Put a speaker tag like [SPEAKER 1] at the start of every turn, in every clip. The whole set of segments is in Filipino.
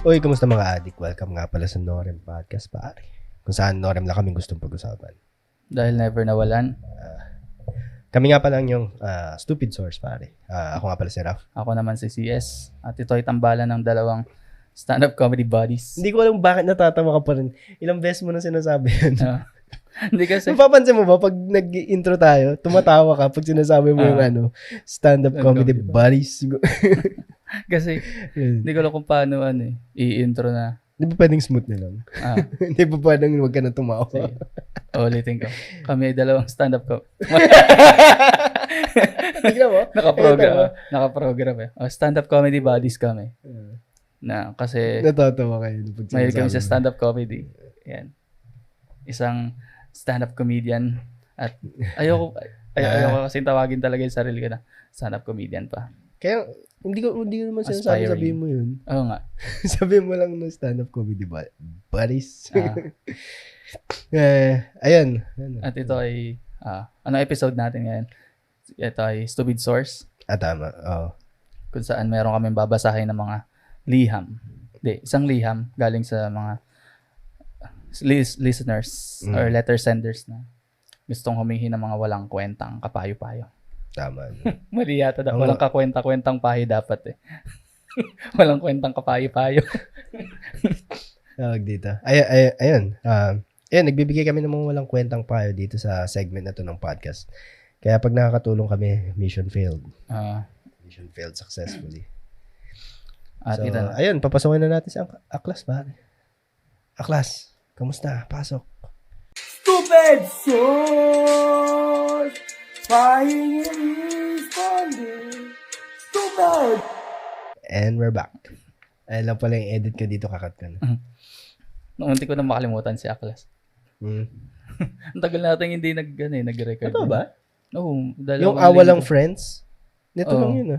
[SPEAKER 1] Uy, kumusta mga adik? Welcome nga pala sa Norem Podcast, pare. Kung saan Norem lang kami gustong pag-usapan.
[SPEAKER 2] Dahil never nawalan.
[SPEAKER 1] Kami nga pala yung stupid source, pare. Ako nga pala si Raf.
[SPEAKER 2] Ako naman si CS. At ito ay tambalan ng dalawang stand-up comedy buddies.
[SPEAKER 1] Hindi ko alam bakit natatawa ka pa rin. Ilang beses mo na sinasabi yun.
[SPEAKER 2] Hindi kasi...
[SPEAKER 1] Mapapansin mo ba, pag nag-intro tayo, tumatawa ka pag sinasabi mo yung stand-up comedy buddies.
[SPEAKER 2] Kasi, hindi ko alam kung paano i-intro na.
[SPEAKER 1] Hindi ba pwedeng smooth na lang? Hindi ba pwedeng huwag ka na tumawa?
[SPEAKER 2] Ulitin ko. Kami ay dalawang stand-up
[SPEAKER 1] Tignan mo?
[SPEAKER 2] Nakaprogram eh. Stand-up comedy buddies kami. Na, kasi,
[SPEAKER 1] natatawa kayo.
[SPEAKER 2] mahilig kami sa stand-up comedy. Yan. Isang stand-up comedian. At ayoko kasi tawagin talaga yung sarili ko na stand-up comedian pa.
[SPEAKER 1] Kaya, hindi ko naman sabihin mo yun.
[SPEAKER 2] Oo nga.
[SPEAKER 1] Sabihin mo lang ng stand-up comedy buddies. Ayun.
[SPEAKER 2] At ito ay, ano episode natin ngayon? Ito ay Stupid Source.
[SPEAKER 1] Tama. Oh.
[SPEAKER 2] Kung saan meron kaming babasahin ng mga liham. Isang liham galing sa mga listeners or letter senders na gustong humingi ng mga walang kwentang kapayo-payo.
[SPEAKER 1] Tama.
[SPEAKER 2] Mali yata. Walang kakwenta-kwentang payo dapat eh. Walang kwentang kapayo-payo.
[SPEAKER 1] Tawag dito. Ayun. Nagbibigay kami ng mga walang kwentang payo dito sa segment na to ng podcast. Kaya pag nakakatulong kami, mission failed. Mission failed successfully.
[SPEAKER 2] At
[SPEAKER 1] so,
[SPEAKER 2] ito na.
[SPEAKER 1] Ayun, papasokin na natin si Aklas, pare. Aklas, kamusta? Pasok.
[SPEAKER 3] Stupid source! Pahingin responding. Stupid!
[SPEAKER 1] And we're back. Ayun lang pala yung edit ko dito, kakat ka na.
[SPEAKER 2] Munti ko na makalimutan si Aklas. Ang tagal natin hindi nag-record.
[SPEAKER 1] Ito ba?
[SPEAKER 2] Oo.
[SPEAKER 1] Yung Awalang Friends? Nito lang yun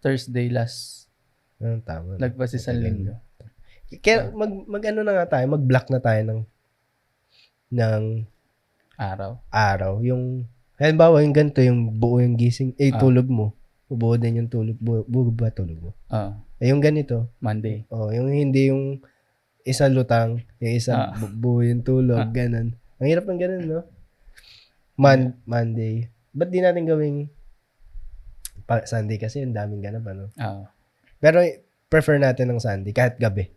[SPEAKER 2] Thursday last.
[SPEAKER 1] Tama.
[SPEAKER 2] Nagpas isang linggo.
[SPEAKER 1] Kaya mag-ano na nga tayo, mag-block na tayo ng araw. Yung, halimbawa yung ganito, yung buo yung gising, tulog mo. Buo din yung tulog. Buo ba tulog mo? Yung ganito.
[SPEAKER 2] Monday.
[SPEAKER 1] Yung hindi yung isa lutang, yung isa buo yung tulog, ganun. Ang hirap ng ganun, no? Monday. Ba't di natin gawing Sunday kasi yung daming ganap, ano? Pero prefer natin ng Sunday, kahit gabi.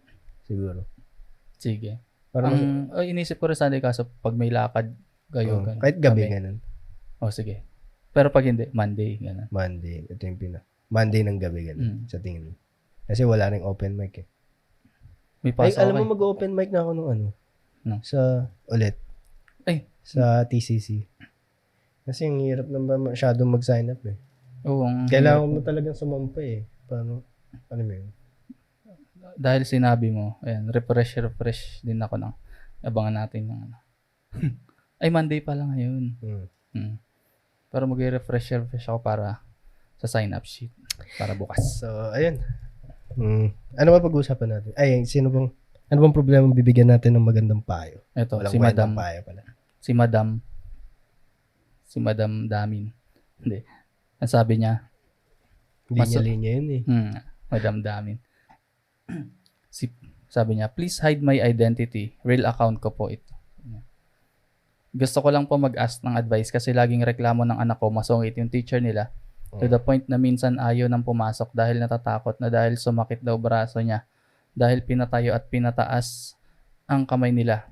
[SPEAKER 1] Siguro.
[SPEAKER 2] Sige. Inisip ko rin Sunday kaso pag may lakad kayo.
[SPEAKER 1] Kahit gabi, ganun.
[SPEAKER 2] Sige. Pero pag hindi, Monday, ganun.
[SPEAKER 1] Monday. Ito yung Monday ng gabi, ganun. Sa tingin mo. Kasi wala ring open mic eh.
[SPEAKER 2] May pasok
[SPEAKER 1] alam mo mag-open mic na ako nung sa ulit. Sa TCC. Kasi ang hirap naman masyadong mag-sign up eh. Kailangan mo talagang sumampa eh. Paano? Ano mo yun?
[SPEAKER 2] Dahil sinabi mo, ayan, refresh din ako ng abangan natin ng ay, Monday pa lang ngayon. Pero mag-refresh ako para sa sign-up sheet. Para bukas.
[SPEAKER 1] So, ayun. Ano ba pag-uusapan natin? Ano bang problema bibigyan natin ng magandang payo?
[SPEAKER 2] Ito,
[SPEAKER 1] walang
[SPEAKER 2] si Madam.
[SPEAKER 1] Payo pala.
[SPEAKER 2] Si Madam Damin. Hindi. Ang sabi niya,
[SPEAKER 1] linya yun eh.
[SPEAKER 2] Madam Damin. Sabi niya, please hide my identity. Real account ko po ito. Gusto ko lang po mag-ask ng advice kasi laging reklamo ng anak ko masungit yung teacher nila to the point na minsan ayaw nang pumasok dahil natatakot na dahil sumakit daw braso niya dahil pinatayo at pinataas ang kamay nila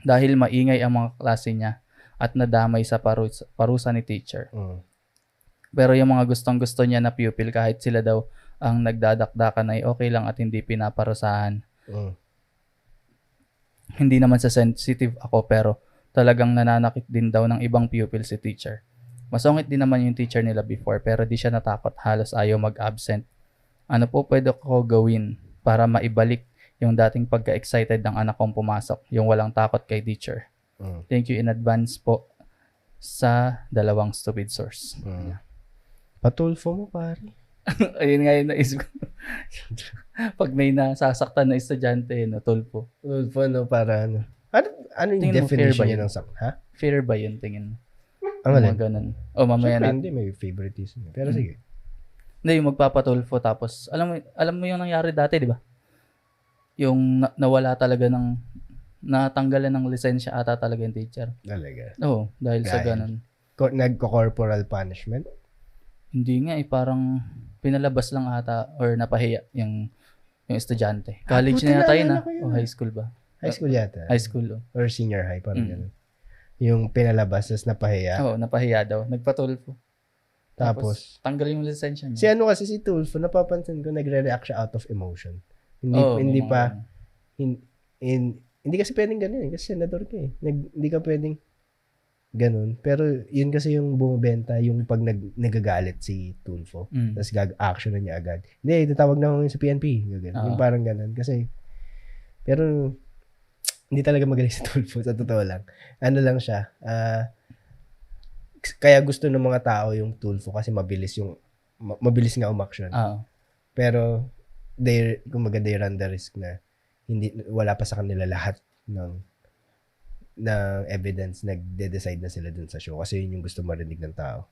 [SPEAKER 2] dahil maingay ang mga klase niya at nadamay sa parusa ni teacher. Pero yung mga gustong-gusto niya na pupil kahit sila daw ang nagdadakdakan ay okay lang at hindi pinaparusahan. Hindi naman sa sensitive ako pero talagang nananakit din daw ng ibang pupil si teacher. Masungit din naman yung teacher nila before pero di siya natakot, halos ayaw mag-absent. Ano po pwede ko gawin para maibalik yung dating pagka-excited ng anak kong pumasok, yung walang takot kay teacher? Thank you in advance po sa dalawang stupid source.
[SPEAKER 1] Patulfo mo, pare.
[SPEAKER 2] Ayun nga yung naisip ko. Pag may nasasaktan na estudyante, tulpo.
[SPEAKER 1] Tulfo, para ano? Ano yung
[SPEAKER 2] Tingin mo,
[SPEAKER 1] definition
[SPEAKER 2] fair ba
[SPEAKER 1] niya
[SPEAKER 2] yun?
[SPEAKER 1] ng sakit? Ha?
[SPEAKER 2] Fair ba yun, tingin mo?
[SPEAKER 1] Ang alin?
[SPEAKER 2] Mga ganun. Mamaya
[SPEAKER 1] Siyempre,
[SPEAKER 2] na.
[SPEAKER 1] hindi, may favoritism. Pero sige.
[SPEAKER 2] Hindi, yung magpapatulfo tapos, alam mo yung nangyari dati, di ba? nawala talaga natanggalan ng lisensya ata talaga yung teacher.
[SPEAKER 1] Talaga.
[SPEAKER 2] Oo, dahil sa
[SPEAKER 1] Dahil?
[SPEAKER 2] ganun.
[SPEAKER 1] Nagko-corporal punishment?
[SPEAKER 2] Hindi nga parang pinalabas lang ata or napahiya yung estudyante. College
[SPEAKER 1] puta,
[SPEAKER 2] na yata yun
[SPEAKER 1] naalala ko yun.
[SPEAKER 2] o high school ba?
[SPEAKER 1] High school yata.
[SPEAKER 2] High school.
[SPEAKER 1] Or senior high, parang ganun. Yung pinalabas, tapos napahiya.
[SPEAKER 2] Oo, napahiya daw. Nagpatulfo.
[SPEAKER 1] Tapos,
[SPEAKER 2] tanggal yung lisensya
[SPEAKER 1] si
[SPEAKER 2] niya.
[SPEAKER 1] ano kasi si Tulfo, napapansin ko, nagre-react siya out of emotion. Hindi,
[SPEAKER 2] Oo,
[SPEAKER 1] hindi
[SPEAKER 2] may mga
[SPEAKER 1] pa,
[SPEAKER 2] ganun.
[SPEAKER 1] hindi kasi pwedeng ganun eh, kasi senador ka eh. Hindi ka pwedeng ganun. Pero yun kasi yung bumibenta, yung pag nagagalit si Tulfo, tapos action na niya agad. Hindi, tatawag na ako sa PNP. Yung parang ganun. Kasi, pero, hindi talaga magaling si Tulfo, sa totoo lang. Ano lang siya, kaya gusto ng mga tao yung Tulfo kasi mabilis nga umaksyon. Pero kumbaga they run the risk na wala pa sa kanila lahat ng evidence, nagde-decide na sila dun sa show kasi yun yung gusto marinig ng tao.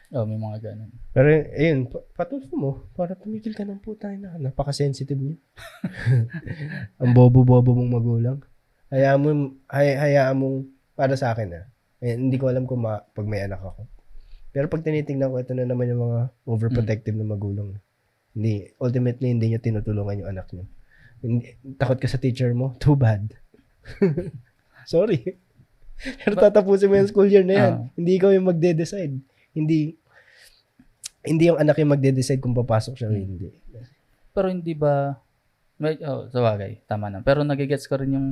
[SPEAKER 2] May mga ganun.
[SPEAKER 1] Pero ayun, patulfo mo para tumigil ka ng putay na napaka-sensitive niyo. Ang bobo-bobo mong magulang. Hayaan mong para sa akin hindi ko alam kung pag may anak ako. Pero pag tinitingnan ko, ito na naman yung mga overprotective na magulang. Ultimately, hindi nyo tinutulungan yung anak nyo. Takot ka sa teacher mo? Too bad. Sorry. Pero tatapusin mo yung school year na yan. Hindi ikaw yung magde-decide. Hindi yung anak yung magde-decide kung papasok siya o hindi.
[SPEAKER 2] Pero hindi ba, sabagay, tama na. Pero nagigets ko rin yung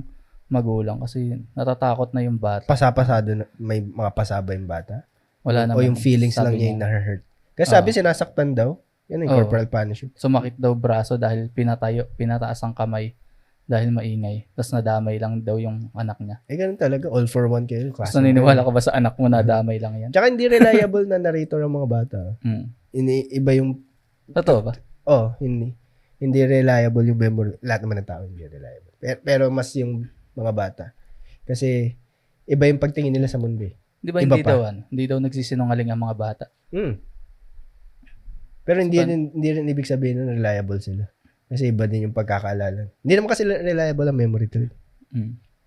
[SPEAKER 2] magulang kasi natatakot na yung bata.
[SPEAKER 1] Pasapasado na, may mga pasaba yung bata?
[SPEAKER 2] Wala naman.
[SPEAKER 1] O yung feelings lang niya yung na-hurt? Kasi sabi sinasaktan daw. Yan yung corporal punishment.
[SPEAKER 2] Sumakit daw braso dahil pinataas ang kamay dahil maingay. Tapos nadamay lang daw yung anak niya.
[SPEAKER 1] Ganun talaga. All for one kayo.
[SPEAKER 2] Tapos naniniwala ka ba sa anak mo nadamay lang yan?
[SPEAKER 1] Tsaka hindi reliable na narrator ang mga bata. Iba yung...
[SPEAKER 2] Totoo ba?
[SPEAKER 1] Hindi. Hindi reliable yung memory. Lahat naman ng tao hindi reliable. Pero mas yung mga bata. Kasi iba yung pagtingin nila sa mundo eh.
[SPEAKER 2] Di ba hindi daw nagsisinungaling ang mga bata?
[SPEAKER 1] Pero hindi rin ibig sabihin na reliable sila. Kasi iba din yung pagkakaalala. Hindi naman kasi reliable ang memory to.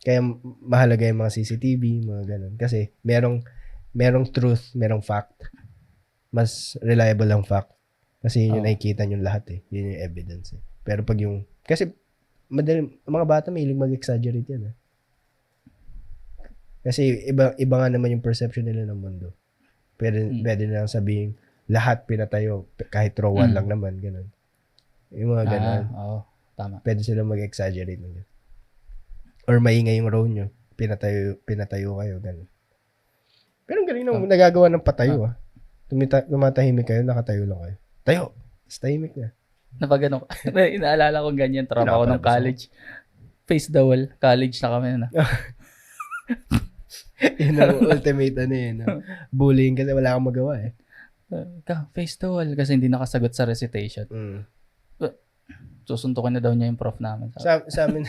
[SPEAKER 1] Kaya mahalaga yung mga CCTV, mga ganun. Kasi merong truth, merong fact. Mas reliable ang fact. Kasi yun yung nakikita nyo lahat eh. Yun yung evidence eh. Pero pag yung... Kasi mga bata mahilig mag-exaggerate yan eh. Kasi iba nga naman yung perception nila ng mundo. Pwede nilang sabihin, lahat pinatayo, kahit raw one lang naman, ganun. Yung mga ganun.
[SPEAKER 2] Tama.
[SPEAKER 1] Pwede sila mag-exaggerate ng ganun. Or maingay yung row nyo, pinatayo kayo, ganun. Pero ang galing nung nagagawa ng patayo tumatahimik kayo, nakatayo lang kayo. Tayo! Tahimik na.
[SPEAKER 2] Napagano ko. Inaalala ko ganyan, trauma ko ng college. Face the wall. College na kami na.
[SPEAKER 1] Yun ang ultimate bullying kasi wala kang magawa eh.
[SPEAKER 2] Face the wall kasi hindi nakasagot sa recitation. Susuntukin na daw niya yung prof namin.
[SPEAKER 1] Sa amin,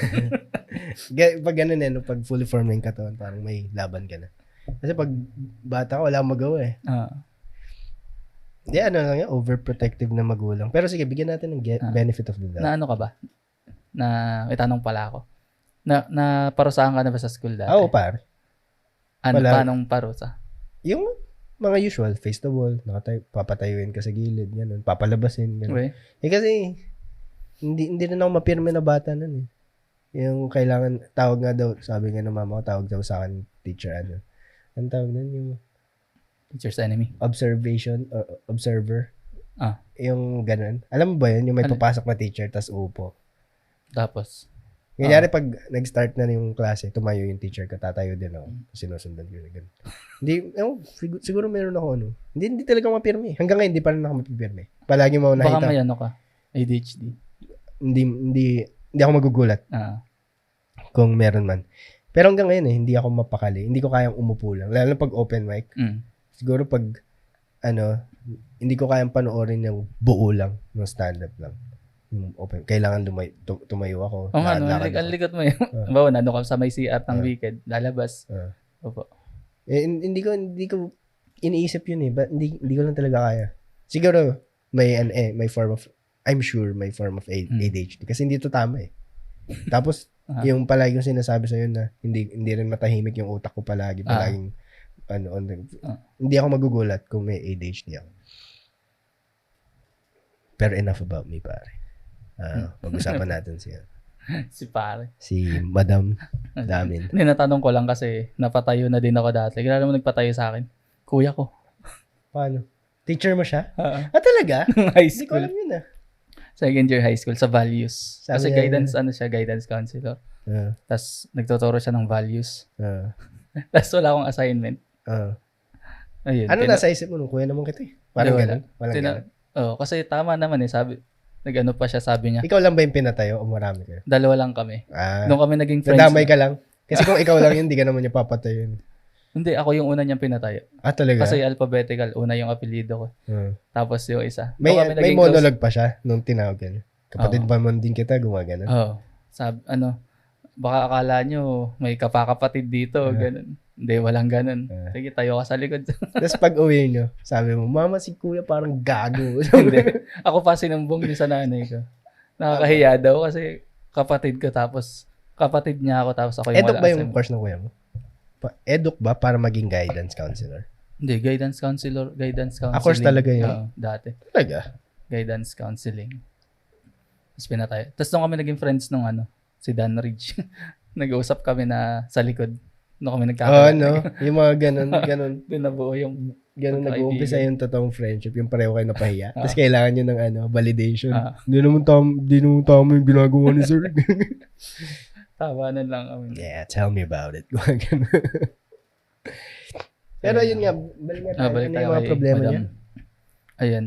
[SPEAKER 1] pag ganun pag fully formed na yung katawan, parang may laban ka na. Kasi pag bata ka, wala kang magawa eh. Hindi, lang yan, overprotective na magulang. Pero sige, bigyan natin ng benefit of the doubt.
[SPEAKER 2] Na ano ka ba? May tanong pala ako. Na parusahan ka na ba sa school dati?
[SPEAKER 1] Oo, par.
[SPEAKER 2] Paanong parusa?
[SPEAKER 1] Yung mga usual, face the wall, papatayuin ka sa gilid, ganun, papalabasin, ganun. Kasi, hindi rin ako mapirme na bata nun eh. Yung kailangan, tawag nga daw, sabi nga ng mama ko, tawag daw sa akin, teacher, ang tawag nun, yung
[SPEAKER 2] teacher's enemy.
[SPEAKER 1] Observer. Yung ganun. Alam mo ba yun? Yung may papasok na teacher, tas upo.
[SPEAKER 2] Tapos?
[SPEAKER 1] Kanyari pag nag-start na yung klase, tumayo yung teacher ka, tatayo din ako. Sinusundan ko na ganun. Siguro meron ako Hindi talaga mapirme. Hanggang ngayon, hindi pa rin ako mapipirme. Palagi mo nakita.
[SPEAKER 2] Baka may ka? ADHD?
[SPEAKER 1] Hindi ako magugulat. Kung meron man. Pero hanggang ngayon hindi ako mapakali. Hindi ko kayang umupo lang. Lalo pag open mic. Siguro pag, hindi ko kayang panoorin yung buo lang, ng stand-up lang. Yung open. Kailangan tumayo ako.
[SPEAKER 2] Ang likot mo yun. Bawa, ka sa may CR ng weekend, lalabas. Opo.
[SPEAKER 1] Hindi ko iniisip yun eh. But hindi ko lang talaga kaya. Siguro, may form of, I'm sure may form of ADHD. Kasi hindi to tama eh. Tapos,
[SPEAKER 2] Ah.
[SPEAKER 1] yung palagi yung sinasabi sa'yo na hindi rin matahimik yung utak ko palagi.
[SPEAKER 2] Ah.
[SPEAKER 1] Palaging,
[SPEAKER 2] Ah.
[SPEAKER 1] hindi ako magugulat kung may ADHD ako. Pero enough about me, pare. Pag-usapan natin
[SPEAKER 2] Si pare.
[SPEAKER 1] si Madam Damin.
[SPEAKER 2] Hindi, natanong ko lang kasi napatayo na din ako dati. Kilala mo nagpatayo sa akin? Kuya ko.
[SPEAKER 1] Paano? Teacher mo siya?
[SPEAKER 2] Ah.
[SPEAKER 1] Talaga?
[SPEAKER 2] High
[SPEAKER 1] Hindi ko
[SPEAKER 2] school.
[SPEAKER 1] alam yun
[SPEAKER 2] Second year high school sa values.
[SPEAKER 1] Sabi
[SPEAKER 2] Kasi
[SPEAKER 1] niya
[SPEAKER 2] guidance counselor.
[SPEAKER 1] Ah,
[SPEAKER 2] Tapos nagtuturo siya ng values.
[SPEAKER 1] ah,
[SPEAKER 2] Tapos wala akong assignment.
[SPEAKER 1] ah.
[SPEAKER 2] Ayun.
[SPEAKER 1] Ano nasa isip mo nung kuya naman kita eh? Parang
[SPEAKER 2] Wala.
[SPEAKER 1] ganun? Walang ganun.
[SPEAKER 2] Kasi tama naman sabi, nag-ano pa siya, sabi niya.
[SPEAKER 1] Ikaw lang ba yung pinatayo o marami kayo?
[SPEAKER 2] Dalawa lang kami. Doon kami naging friends.
[SPEAKER 1] Nadamay ka lang? Kasi kung ikaw lang yun, hindi ka naman niya papatayin.
[SPEAKER 2] Hindi, ako yung una niyang pinatayo.
[SPEAKER 1] Talaga?
[SPEAKER 2] Kasi alphabetical, una yung apelyido ko. Tapos yung isa.
[SPEAKER 1] May,
[SPEAKER 2] Doon kami
[SPEAKER 1] may
[SPEAKER 2] naging
[SPEAKER 1] monologue pa siya nung tinawag ka niya. Kapatid
[SPEAKER 2] Oo.
[SPEAKER 1] pa man din kita, gumagana.
[SPEAKER 2] Oo. Baka akala nyo may kapakapatid dito, ganun. Hindi, walang ganun. Sige, tayo ka sa likod.
[SPEAKER 1] Tapos pag uwi niyo, sabi mo, mama si kuya parang gago.
[SPEAKER 2] Hindi. Ako pa sinumbong niya sa nanay ko. Nakakahiya daw kasi kapatid ko tapos kapatid niya ako tapos ako yung
[SPEAKER 1] Eduk
[SPEAKER 2] wala
[SPEAKER 1] ba yung
[SPEAKER 2] assignment.
[SPEAKER 1] course ng kuya mo? Eduk ba para maging guidance counselor?
[SPEAKER 2] Hindi, guidance counseling.
[SPEAKER 1] Course talaga yun?
[SPEAKER 2] Oo, dati.
[SPEAKER 1] Talaga?
[SPEAKER 2] Guidance counseling. Tapos pinatay. Tapos nung kami naging friends nung si Dan Ridge. Nag-uusap kami na sa likod. Nung kami nagkakalat.
[SPEAKER 1] Yung mga ganun.
[SPEAKER 2] Doon nabuo yung
[SPEAKER 1] Ganun
[SPEAKER 2] Magkaibigan.
[SPEAKER 1] nag-uumpisa yung totoong friendship, yung pareho kayo napahiya. Tapos kailangan nyo ng validation.
[SPEAKER 2] Ah.
[SPEAKER 1] Hindi naman tama yung ginagawa ni sir.
[SPEAKER 2] tawanan lang kami.
[SPEAKER 1] Yeah, tell me about it. Ganun. Pero yun nga, balik na tayo.
[SPEAKER 2] Balik
[SPEAKER 1] Ano
[SPEAKER 2] tayo
[SPEAKER 1] yung mga
[SPEAKER 2] kay
[SPEAKER 1] problema
[SPEAKER 2] Madam.
[SPEAKER 1] niya?
[SPEAKER 2] Ayan.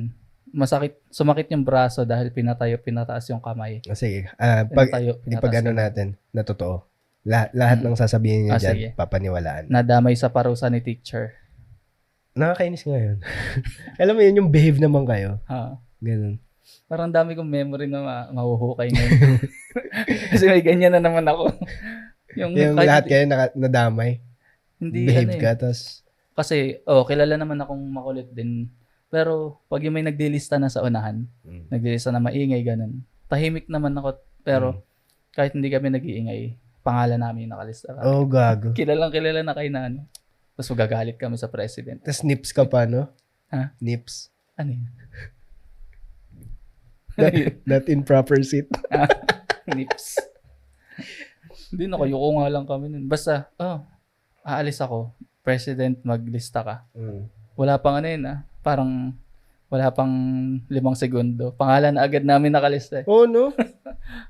[SPEAKER 2] Sumakit yung braso dahil pinataas yung kamay.
[SPEAKER 1] Sige,
[SPEAKER 2] Pinataas
[SPEAKER 1] ipag-ano natin na totoo. Lahat ng sasabihin niya dyan,
[SPEAKER 2] sige.
[SPEAKER 1] papaniwalaan.
[SPEAKER 2] Nadamay sa parusa ni teacher.
[SPEAKER 1] Nakakainis nga yun. Alam mo yun, yung behave naman kayo. Ganun.
[SPEAKER 2] Parang dami kong memory na mahuhukay ngayon. Kasi may ganyan na naman ako.
[SPEAKER 1] Yung
[SPEAKER 2] kahit
[SPEAKER 1] lahat kayo nadamay.
[SPEAKER 2] hindi
[SPEAKER 1] Behave ka, tas
[SPEAKER 2] Kasi, kilala naman akong makulit din. Pero, pag yung may nagdilista na sa unahan, nagdilista na maingay, ganun. Tahimik naman ako. Pero, kahit hindi kami nag-iingay, pangalan namin yung nakalista.
[SPEAKER 1] gago.
[SPEAKER 2] Kilala na kayo na Tapos magagalit kami sa president.
[SPEAKER 1] Tas nips ka pa, no?
[SPEAKER 2] Ha?
[SPEAKER 1] Nips.
[SPEAKER 2] Ano yun?
[SPEAKER 1] Not in proper seat.
[SPEAKER 2] Nips. Hindi, nakayuko nga lang kami nun. Basta, aalis ako. President, maglista ka. Wala pang parang wala pang 5 segundo. Pangalan na agad namin nakalista.
[SPEAKER 1] No?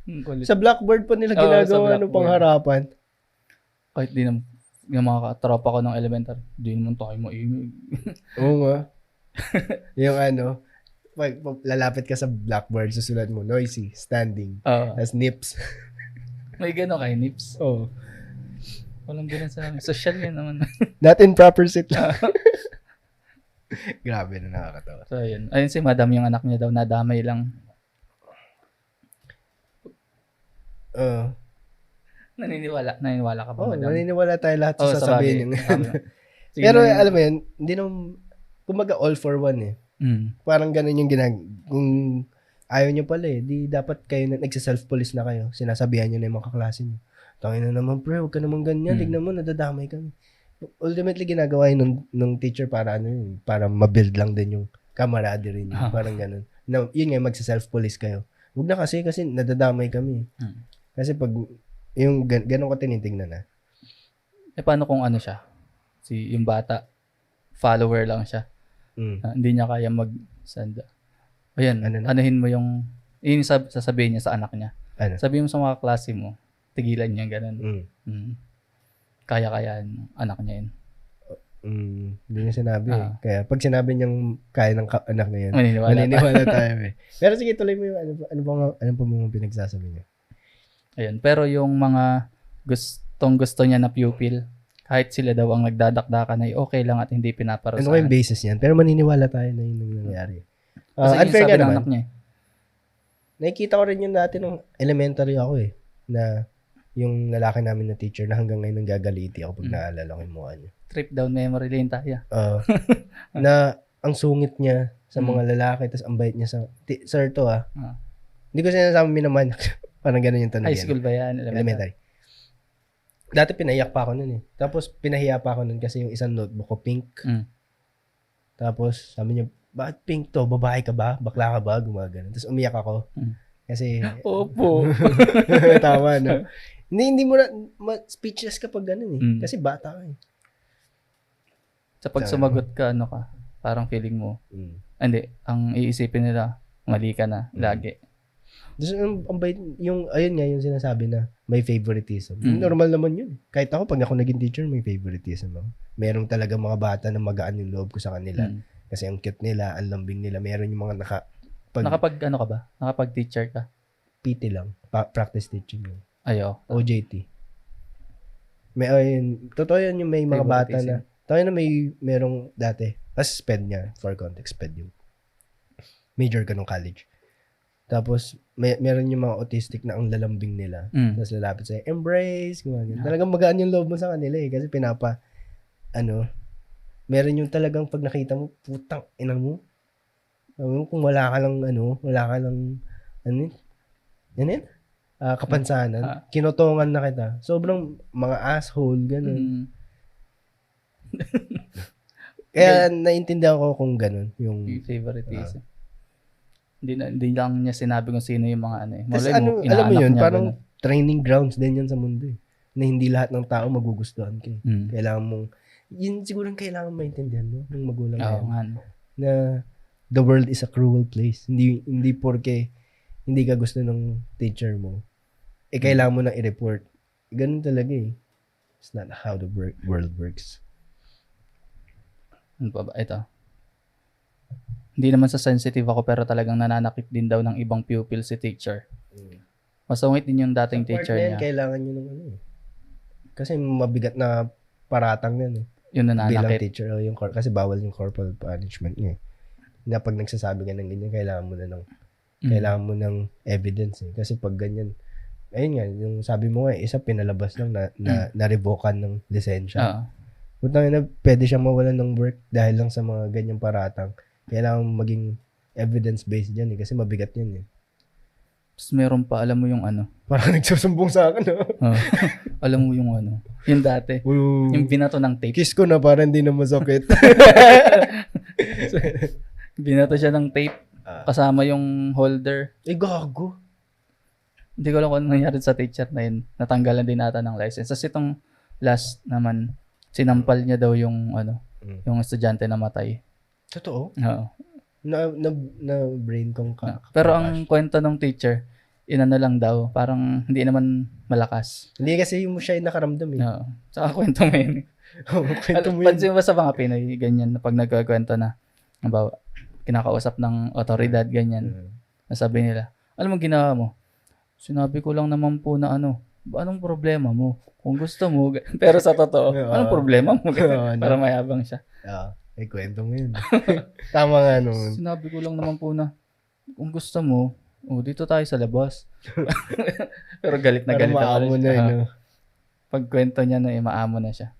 [SPEAKER 2] Kulit.
[SPEAKER 1] Sa blackboard pa nila
[SPEAKER 2] Sa
[SPEAKER 1] ginagawa
[SPEAKER 2] blackboard.
[SPEAKER 1] pangharapan.
[SPEAKER 2] Kahit di naman, yung mga katropa ko ng elementary, di naman tayo maingay.
[SPEAKER 1] Oo nga. Yung pag lalapit ka sa blackboard, susulat mo, noisy, standing, as nips.
[SPEAKER 2] May gano'n kay Nips.
[SPEAKER 1] Oh.
[SPEAKER 2] Walang gano'n sa amin. Social yan naman.
[SPEAKER 1] Not in proper seat. Grabe na nakakatawa.
[SPEAKER 2] So, ayun. Ayun si Madam, yung anak niya daw, nadamay lang. Naniniwala ka ba, Madam?
[SPEAKER 1] Naniniwala tayo lahat sa sasabihin niya.
[SPEAKER 2] Sige,
[SPEAKER 1] Pero alam mo yun, hindi naman, kumbaga all for one eh. Parang ganun yung kung ayaw nyo pala di dapat kayo nagsa-self-police na kayo. Sinasabihan nyo na yung mga kaklase nyo. Tangin na naman, pre, huwag ka naman ganyan. Tignan mo, nadadamay kami. Ultimately, ginagawa yun nung teacher para para ma-build lang din yung camaraderie niyo. Parang ganun. Yun nga, magsa-self-police kayo. Huwag na kasi nadadamay kami. Kasi pag, yung ganun ko tinitingnan na.
[SPEAKER 2] Paano kung siya? Yung bata, follower lang siya. Hindi niya kaya mag-send. Ayan, anuhin mo yung sasabihin niya sa anak niya. Sabihin mo sa mga klase mo, tigilan niya ganun. Kaya-kaya anak niya yun.
[SPEAKER 1] Hindi niya sinabi eh. Kaya pag sinabi niyang kaya ng anak na yun,
[SPEAKER 2] maniniwala
[SPEAKER 1] tayo eh. Pero sige, tuloy mo yung ano pa mga pinagsasabi niya.
[SPEAKER 2] Ayun, pero yung mga gusto niya na pupil, kahit sila daw ang nagdadakdakan ay okay lang at hindi pinaparusahan.
[SPEAKER 1] Ano yung basis niyan? Pero maniniwala tayo na yun ang nangyari.
[SPEAKER 2] Kasi
[SPEAKER 1] unfair nga naman.
[SPEAKER 2] Anak niya.
[SPEAKER 1] Nakikita ko rin yun dati nung elementary ako eh. Na yung lalaki namin na teacher na hanggang ngayon nanggagaliti ako pag naalala ko yung mukha niya.
[SPEAKER 2] Trip down memory lane tayo.
[SPEAKER 1] Na ang sungit niya sa mga lalaki tapos ang bait niya sa sir to Hindi ko sinasabi minaman. Parang ganun yung tunog
[SPEAKER 2] High
[SPEAKER 1] yan.
[SPEAKER 2] school ba yan?
[SPEAKER 1] Elementary. Dati pinahiyak pa ako nun eh. Tapos pinahiya pa ako nun kasi yung isang notebook ko pink. Tapos sabi niya, bakit pink to? Babae ka ba? Bakla ka ba? Gumagano. Tapos umiyak ako. Kasi,
[SPEAKER 2] Opo.
[SPEAKER 1] tama, no? Hindi mo na, speechless ka pag ganun eh. Kasi bata ka eh.
[SPEAKER 2] Sa pag sumagot ka, ano ka, parang feeling mo, hindi, ang iisipin nila, mali ka na, lagi.
[SPEAKER 1] Yung, ayun nga, yung sinasabi na may favoritism. Normal naman yun. Kahit ako, pag ako naging teacher, may favoritism ako. Merong talaga mga bata na magaan yung loob ko sa kanila. Kasi ang cute nila, ang lambing nila. Meron yung mga
[SPEAKER 2] ano ka ba? Nakapag-teacher ka?
[SPEAKER 1] PT lang. Practice teaching yun.
[SPEAKER 2] Ayo.
[SPEAKER 1] OJT. Totoo yun yung may mga bata na, tayo na merong dati. Tapos SPED niya, for context, SPED yung major ka nung college. Tapos, meron yung mga autistic na ang lalambing nila. Tapos lalapit sa'yo, embrace, gumagano. Talagang magaan yung loob mo sa kanila eh. Kasi meron yung talagang pag nakita mo, putang ina mo. Kung wala ka lang, kapansanan, kinotongan na kita. Sobrang mga asshole, gano'n. Kaya naintindihan ko kung gano'n. Yung
[SPEAKER 2] favoritism. Hindi lang niya sinabi kung sino yung mga ano eh.
[SPEAKER 1] Kasi alam mo yun, parang training grounds din yan sa mundo eh. Na hindi lahat ng tao magugustuhan ka eh. Kailangan mong, yun siguro kailangan maintindihan mo ng magulang na the world is a cruel place. Hindi porke hindi ka gusto ng teacher mo, kailangan mo nang i-report. Ganun talaga eh. It's not how the world works.
[SPEAKER 2] Ano pa ba? Ito. Hindi naman sa sensitive ako pero talagang nananakit din daw ng ibang pupil si teacher. Masungit din yung dating teacher niya.
[SPEAKER 1] Kailangan nyo ng ano eh. Kasi mabigat na paratang yan eh.
[SPEAKER 2] Yung nananakit.
[SPEAKER 1] Bilang teacher, kasi bawal yung corporal punishment niya eh. Na pag nagsasabi ka ng ganyan, kailangan mo ng evidence eh. Kasi pag ganyan, ayun nga, yung sabi mo nga, isa pinalabas lang na revokan ng lisensya. Putang ina, pwede siyang mawalan ng work dahil lang sa mga ganyang paratang. Kailangan maging evidence-based dyan eh, kasi mabigat yan eh.
[SPEAKER 2] Tapos meron pa, alam mo yung ano.
[SPEAKER 1] Parang nagsusumbong sa akin, no?
[SPEAKER 2] Alam mo yung ano, yung dati, yung binato ng tape.
[SPEAKER 1] Kiss ko na, parang hindi na masakit.
[SPEAKER 2] Binato siya ng tape. Kasama yung holder.
[SPEAKER 1] Gago.
[SPEAKER 2] Hindi ko alam kung ano nangyari sa teacher na yun. Natanggalan din nata ng license. Tapos itong last naman, sinampal niya daw yung yung estudyante na matay.
[SPEAKER 1] Totoo?
[SPEAKER 2] Oo.
[SPEAKER 1] Na brain kong
[SPEAKER 2] Pero ang kwento ng teacher, inano lang daw, parang hindi naman malakas.
[SPEAKER 1] Hindi kasi mo siya yung nakaramdam eh.
[SPEAKER 2] Oo. Saka kwento mo yun.
[SPEAKER 1] Kwento mo yun.
[SPEAKER 2] Pansin mo sa mga Pinoy, ganyan, pag nagkakwento na, halimbawa, kinakausap ng otoridad, ganyan. Nasabi nila, alam mo ginawa mo? Sinabi ko lang naman po na anong problema mo? Kung gusto mo, pero sa totoo, anong problema mo? Para mayabang siya.
[SPEAKER 1] Kwento mo yun. Tama nga naman.
[SPEAKER 2] Sinabi ko lang naman po na, kung gusto mo, dito tayo sa labas. Pero galit na galit.
[SPEAKER 1] Maamo na
[SPEAKER 2] Pag kwento niya na, maamo na siya.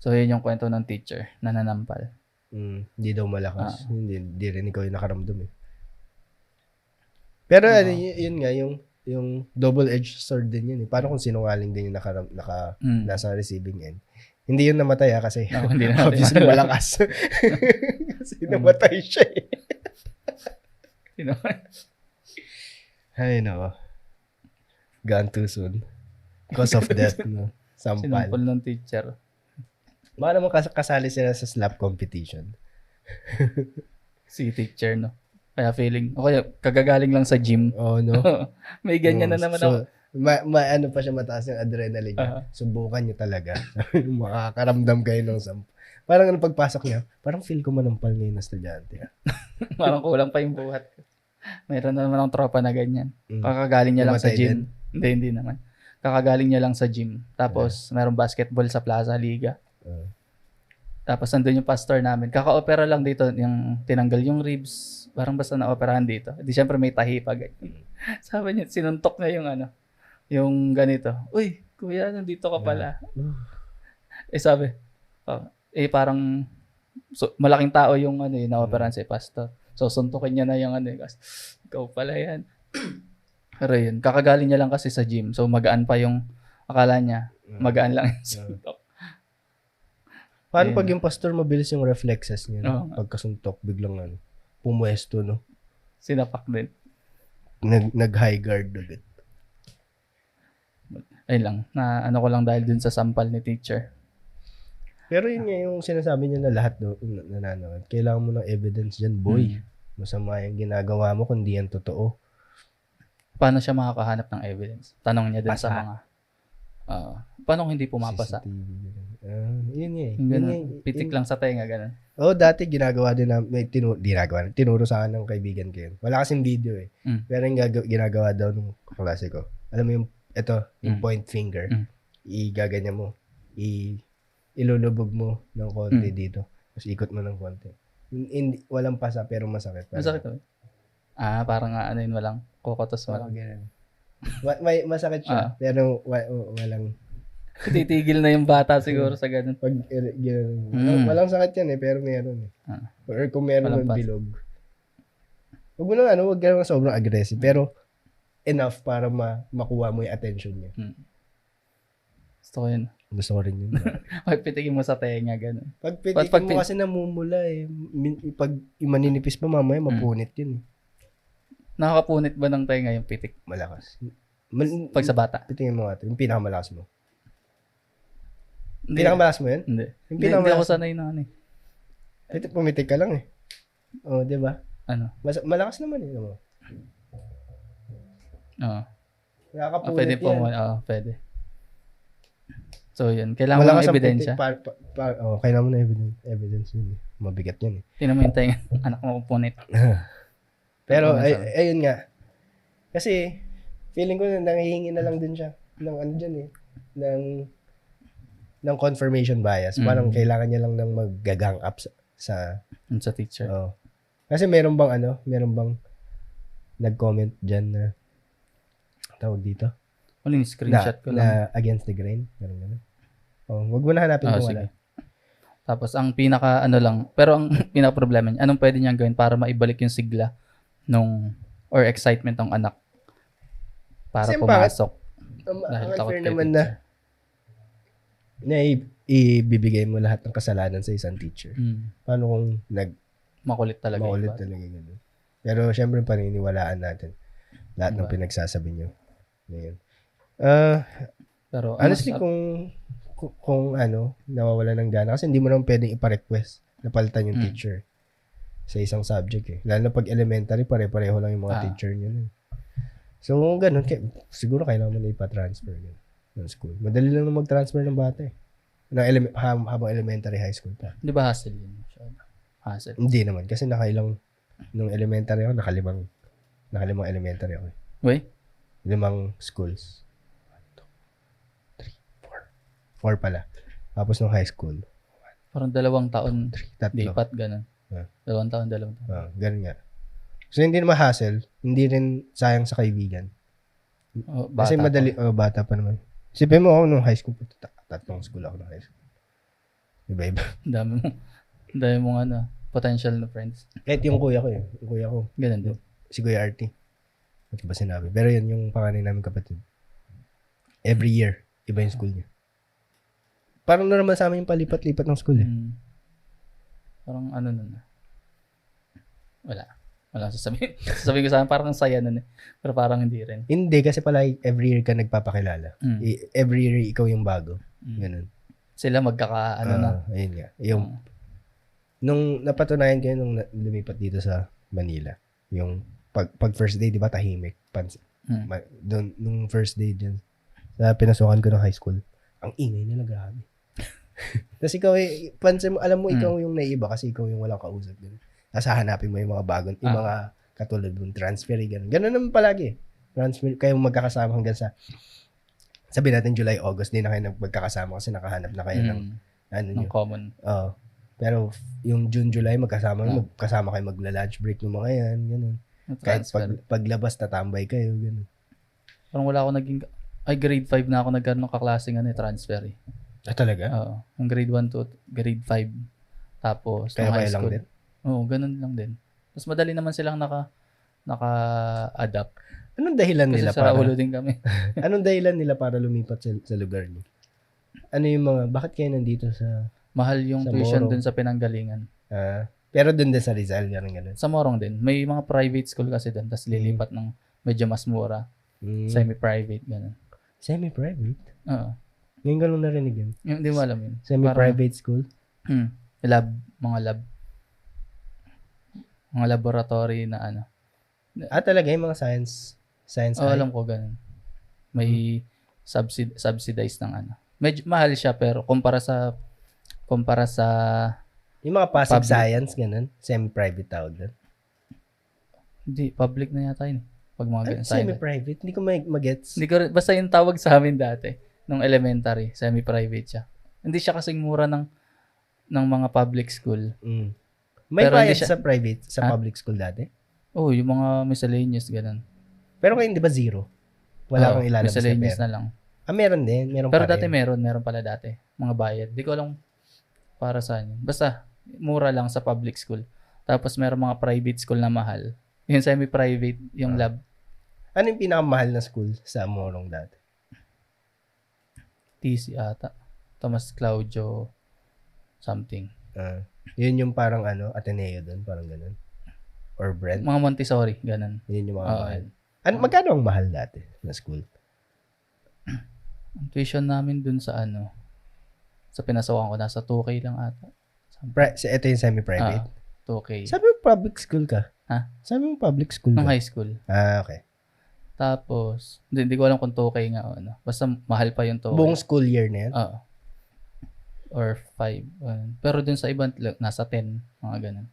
[SPEAKER 2] So, yun yung kwento ng teacher na nanampal.
[SPEAKER 1] Hindi daw malakas. Hindi rin ikaw yung nakaramdam eh. Pero yun nga, yung double-edged sword din yun eh. Paano kung sinungaling din yung nasa receiving end? Hindi yun namatay kasi
[SPEAKER 2] hindi na
[SPEAKER 1] obviously malakas. Kasi namatay siya eh. Ay no. Gone too soon. Cause of death, no? Sampal.
[SPEAKER 2] Sinampal ng teacher.
[SPEAKER 1] Baka naman kasali sila sa slap competition.
[SPEAKER 2] Si teacher, no? Kaya feeling, kagagaling lang sa gym.
[SPEAKER 1] Oh, no?
[SPEAKER 2] May ganyan na naman ako.
[SPEAKER 1] Ano pa siya, mataas yung adrenaline niya. Subukan niyo talaga. Makakaramdam kayo ng parang pagpasok niya, parang feel ko manampal ngayon na estudyante.
[SPEAKER 2] Parang kulang pa yung buhat. Mayroon na naman akong tropa na ganyan. Kakagaling niya lang sa gym. Hindi naman. Kakagaling niya lang sa gym. Tapos, mayroong basketball sa Plaza Liga. Tapos, nandun yung pastor namin. Kaka-opera lang dito, yung tinanggal yung ribs. Parang basta na-operahan dito. Di syempre may tahi pa. Sabi niya, sinuntok niya yung yung ganito. Uy, kuya, nandito ka pala. Sabi, parang malaking tao yung na-operahan si pastor. So, suntukin niya na yung ikaw pala yan. Pero yun, kakagaling niya lang kasi sa gym. So, magaan pa yung, akala niya, magaan lang yung suntok.
[SPEAKER 1] Paano
[SPEAKER 2] Ayun.
[SPEAKER 1] pag yung pastor mabilis yung reflexes niya?
[SPEAKER 2] Oo.
[SPEAKER 1] Pagkasuntok, biglang pumuesto, no?
[SPEAKER 2] Sinapak din.
[SPEAKER 1] Nag-high guard agad.
[SPEAKER 2] Ayun lang, na ano ko lang dahil dun sa sampal ni teacher.
[SPEAKER 1] Pero yun nga yung sinasabi niya na lahat nananood. Kailangan mo ng evidence dyan, boy. Masama yung ginagawa mo kundi yan totoo.
[SPEAKER 2] Paano siya makakahanap ng evidence? Tanong niya din sa
[SPEAKER 1] Pasa.
[SPEAKER 2] mga, paano hindi pumapasa?
[SPEAKER 1] CCTV. Yun nga eh.
[SPEAKER 2] Yung
[SPEAKER 1] Yun
[SPEAKER 2] ganun,
[SPEAKER 1] nga eh.
[SPEAKER 2] pitik lang sa tenga, ganun.
[SPEAKER 1] Dati ginagawa din na, tinuro sa akin ng kaibigan ko yun. Wala kasing video eh. Pero yung ginagawa daw ng kaklase ko. Alam mo yung point finger. Igaganyan mo. Ilulubog mo ng konti dito. Tapos ikot mo ng konti. Walang pasa pero masakit.
[SPEAKER 2] Masakit ba? Parang ano yun, walang kokotos mo lang.
[SPEAKER 1] Ganun. May masakit siya, pero walang
[SPEAKER 2] Titigil na yung bata siguro sa ganun.
[SPEAKER 1] pag walang sakit yan eh, pero meron eh. Or kung meron
[SPEAKER 2] Walang
[SPEAKER 1] ng bilog. Huwag mo na huwag ka naman sobrang aggressive, pero enough para makuha mo yung attention niya.
[SPEAKER 2] Gusto ko yun.
[SPEAKER 1] Gusto ko rin yun.
[SPEAKER 2] Pagpitigin mo sa tenga, ganun.
[SPEAKER 1] Pag pitikin mo kasi namumula eh. Pag maninipis pa mamaya, mapunit yun eh.
[SPEAKER 2] Nakakapunit ba ng tenga yung pitik?
[SPEAKER 1] Malakas.
[SPEAKER 2] Pag sa bata?
[SPEAKER 1] Pitikin mo nga ito. Yung pinakamalakas mo.
[SPEAKER 2] Hindi.
[SPEAKER 1] Pinakamalakas mo yun?
[SPEAKER 2] Hindi.
[SPEAKER 1] Yung
[SPEAKER 2] Hindi ako
[SPEAKER 1] pinakamalakas.
[SPEAKER 2] sanay na ano eh.
[SPEAKER 1] Pumitik ka lang eh. Di ba?
[SPEAKER 2] Ano?
[SPEAKER 1] Malakas naman eh.
[SPEAKER 2] Oo.
[SPEAKER 1] Nakakapunit
[SPEAKER 2] Pwede po
[SPEAKER 1] yan.
[SPEAKER 2] mo. Pwede. So yun. Kailangan mo ng ebidensya.
[SPEAKER 1] Kailangan mo ng evidence yun eh. Mabigat yun eh.
[SPEAKER 2] Tingnan mo yung tenga. Anak mo punit.
[SPEAKER 1] Pero, ayun nga. Kasi, feeling ko na nangihingi na lang din siya ng ano dyan eh. Ng confirmation bias. Parang kailangan niya lang ng mag-gang up sa
[SPEAKER 2] teacher.
[SPEAKER 1] Kasi meron bang nag-comment dyan na tawag dito?
[SPEAKER 2] Huling screenshot ko lang.
[SPEAKER 1] Na against the grain. Ganun. Wag mo na hanapin kung
[SPEAKER 2] Sige.
[SPEAKER 1] wala.
[SPEAKER 2] Tapos ang pinaka pero ang pinaka problema niya, anong pwede niyang gawin para maibalik yung sigla or excitement ng anak para
[SPEAKER 1] Kasi
[SPEAKER 2] pumasok.
[SPEAKER 1] Ang
[SPEAKER 2] Dahil takot
[SPEAKER 1] unfair
[SPEAKER 2] kay
[SPEAKER 1] naman
[SPEAKER 2] teacher.
[SPEAKER 1] na ibibigay mo lahat ng kasalanan sa isang teacher. Paano kung
[SPEAKER 2] Makulit talaga.
[SPEAKER 1] makulit talaga ganun. Pero syempre paniniwalaan natin lahat ng pinagsasabi niyo. Ngayon.
[SPEAKER 2] Pero
[SPEAKER 1] Honestly, kung nawawala ng gana, kasi hindi mo naman pwedeng ipa-request na palitan yung teacher sa isang subject eh. Lalo na pag elementary, pare-pareho lang yung mga teacher niyo. So, ganun, siguro kailangan mo na ipa-transfer ng school. Madali lang na mag-transfer ng bata eh. Habang elementary, high school pa.
[SPEAKER 2] Di ba hassle yun? Hassle.
[SPEAKER 1] Hindi naman, kasi nung elementary ako, nakalimang elementary ako eh.
[SPEAKER 2] Wait?
[SPEAKER 1] 5 schools. 1, 2, 3, 4. 4 pala. Tapos nung high school.
[SPEAKER 2] Parang 2 taon.
[SPEAKER 1] 3, 3.
[SPEAKER 2] Lipat, ganun. 2 taon.
[SPEAKER 1] Ganun nga. So, hindi naman hassle. Hindi rin sayang sa kaibigan.
[SPEAKER 2] Bata
[SPEAKER 1] kasi madali, bata pa naman. Sipin mo ako nung high school, 3 school ako nung high school. Iba-iba.
[SPEAKER 2] Dami mong potential na friends.
[SPEAKER 1] Kahit yung kuya ko eh. Yung kuya ko.
[SPEAKER 2] Ganun din.
[SPEAKER 1] Si Kuya Artie. Ano ba sinabi? Pero yun yung panganay namin kapatid. Every year, iba yung school niya. Parang normal sa amin yung palipat-lipat ng school eh.
[SPEAKER 2] Parang nun. Wala sasabihin. Sasabihin ko sa akin, parang saya nun eh. Pero parang hindi rin.
[SPEAKER 1] Hindi, kasi pala every year ka nagpapakilala. Every year ikaw yung bago. Ganun.
[SPEAKER 2] Sila na.
[SPEAKER 1] Ayun nga. Nung napatunayan kayo nung lumipat dito sa Manila, yung pag first day, di ba, tahimik. Nung first day dyan, sa pinasukan ko ng high school, ang ingay nila, grabe. Tapos ikaw pansin mo, alam mo, ikaw yung naiiba kasi ikaw yung walang kausap. Tapos hahanapin mo yung mga bagong, yung mga katulad mong transfer, gano'n. Gano'n naman palagi. Transfer, kayo magkakasama hanggang sabihin natin July, August, di na kayo magkakasama kasi nakahanap na kayo ng
[SPEAKER 2] common.
[SPEAKER 1] Pero yung June, July, magkasama kayo magla-lunch break ng mga yan, gano'n. Kahit paglabas, tatambay kayo, gano'n.
[SPEAKER 2] Parang wala ako grade 5 na ako nagkaroon ng kaklaseng transfer eh.
[SPEAKER 1] Talaga?
[SPEAKER 2] Oo. Yung grade 1 to grade 5. Tapos,
[SPEAKER 1] kaya
[SPEAKER 2] high
[SPEAKER 1] lang
[SPEAKER 2] school.
[SPEAKER 1] din?
[SPEAKER 2] Oo, ganun lang din. Tapos madali naman silang naka-adapt.
[SPEAKER 1] Anong dahilan
[SPEAKER 2] Kasi
[SPEAKER 1] nila
[SPEAKER 2] sa
[SPEAKER 1] para?
[SPEAKER 2] ulo din kami.
[SPEAKER 1] Anong dahilan nila para lumipat sa lugar niyo? Ano yung mga, bakit kayo nandito sa,
[SPEAKER 2] Mahal yung
[SPEAKER 1] Sa
[SPEAKER 2] tuition
[SPEAKER 1] Morong.
[SPEAKER 2] dun sa pinanggalingan.
[SPEAKER 1] pero dun din sa Rizal, ganun.
[SPEAKER 2] Sa Morong din. May mga private school kasi dun. Tapos lilipat ng medyo mas mura. Semi-private, gano'n.
[SPEAKER 1] Semi-private?
[SPEAKER 2] Oo.
[SPEAKER 1] Ngayon ka lang narinig yun.
[SPEAKER 2] Yung, hindi mo alam yun.
[SPEAKER 1] Semi-private school?
[SPEAKER 2] Lab, mga lab. Mga laboratory na ano.
[SPEAKER 1] Talaga yung mga science
[SPEAKER 2] Oo, alam ko ganun. May subsidized ng ano. Medyo mahal siya pero kumpara sa
[SPEAKER 1] Yung mga passive
[SPEAKER 2] Public.
[SPEAKER 1] science, ganun. Semi-private tawag doon.
[SPEAKER 2] hindi, public na yata yun. Pag mga ganun.
[SPEAKER 1] Semi-private? Hindi ko magets.
[SPEAKER 2] Hindi ko basta yung tawag sa amin dati nung elementary, semi-private siya. Hindi siya kasing mura ng mga public school.
[SPEAKER 1] May
[SPEAKER 2] Pero hindi
[SPEAKER 1] bayad
[SPEAKER 2] siya-
[SPEAKER 1] sa private, sa
[SPEAKER 2] Ha?
[SPEAKER 1] public school dati?
[SPEAKER 2] Oh, yung mga miscellaneous ganun.
[SPEAKER 1] Pero ngayon, di ba zero? Wala kang ilalabas na
[SPEAKER 2] miscellaneous
[SPEAKER 1] pera.
[SPEAKER 2] na lang.
[SPEAKER 1] Meron din. Meron
[SPEAKER 2] Pero
[SPEAKER 1] pa
[SPEAKER 2] dati
[SPEAKER 1] rin.
[SPEAKER 2] meron pala dati. Mga bayad. Di ko alam para saan yun. Basta, mura lang sa public school. Tapos meron mga private school na mahal. Yung semi-private, yung lab.
[SPEAKER 1] Ano yung pinakamahal na school sa Morong dati?
[SPEAKER 2] TC ata. Thomas Claudio something.
[SPEAKER 1] Yun yung parang Ateneo doon, parang ganun. Or Brent.
[SPEAKER 2] Mga Montessori, ganun.
[SPEAKER 1] Yun yung mga
[SPEAKER 2] Oo.
[SPEAKER 1] mahal. Magkano ang mahal dati na school?
[SPEAKER 2] Ang tuition namin dun sa sa pinasawan ko, nasa 2K lang ata.
[SPEAKER 1] Ito yung semi-private.
[SPEAKER 2] 2K.
[SPEAKER 1] Sabi mo public school ka?
[SPEAKER 2] Ha?
[SPEAKER 1] Sabi mo public school
[SPEAKER 2] Nung
[SPEAKER 1] ka?
[SPEAKER 2] high school.
[SPEAKER 1] Okay.
[SPEAKER 2] Tapos, hindi ko alam kung 2K nga o ano. Basta mahal pa yung 2K.
[SPEAKER 1] Buong school year na yan?
[SPEAKER 2] Oo. Or 5. Pero dun sa ibang, nasa 10. Mga ganun.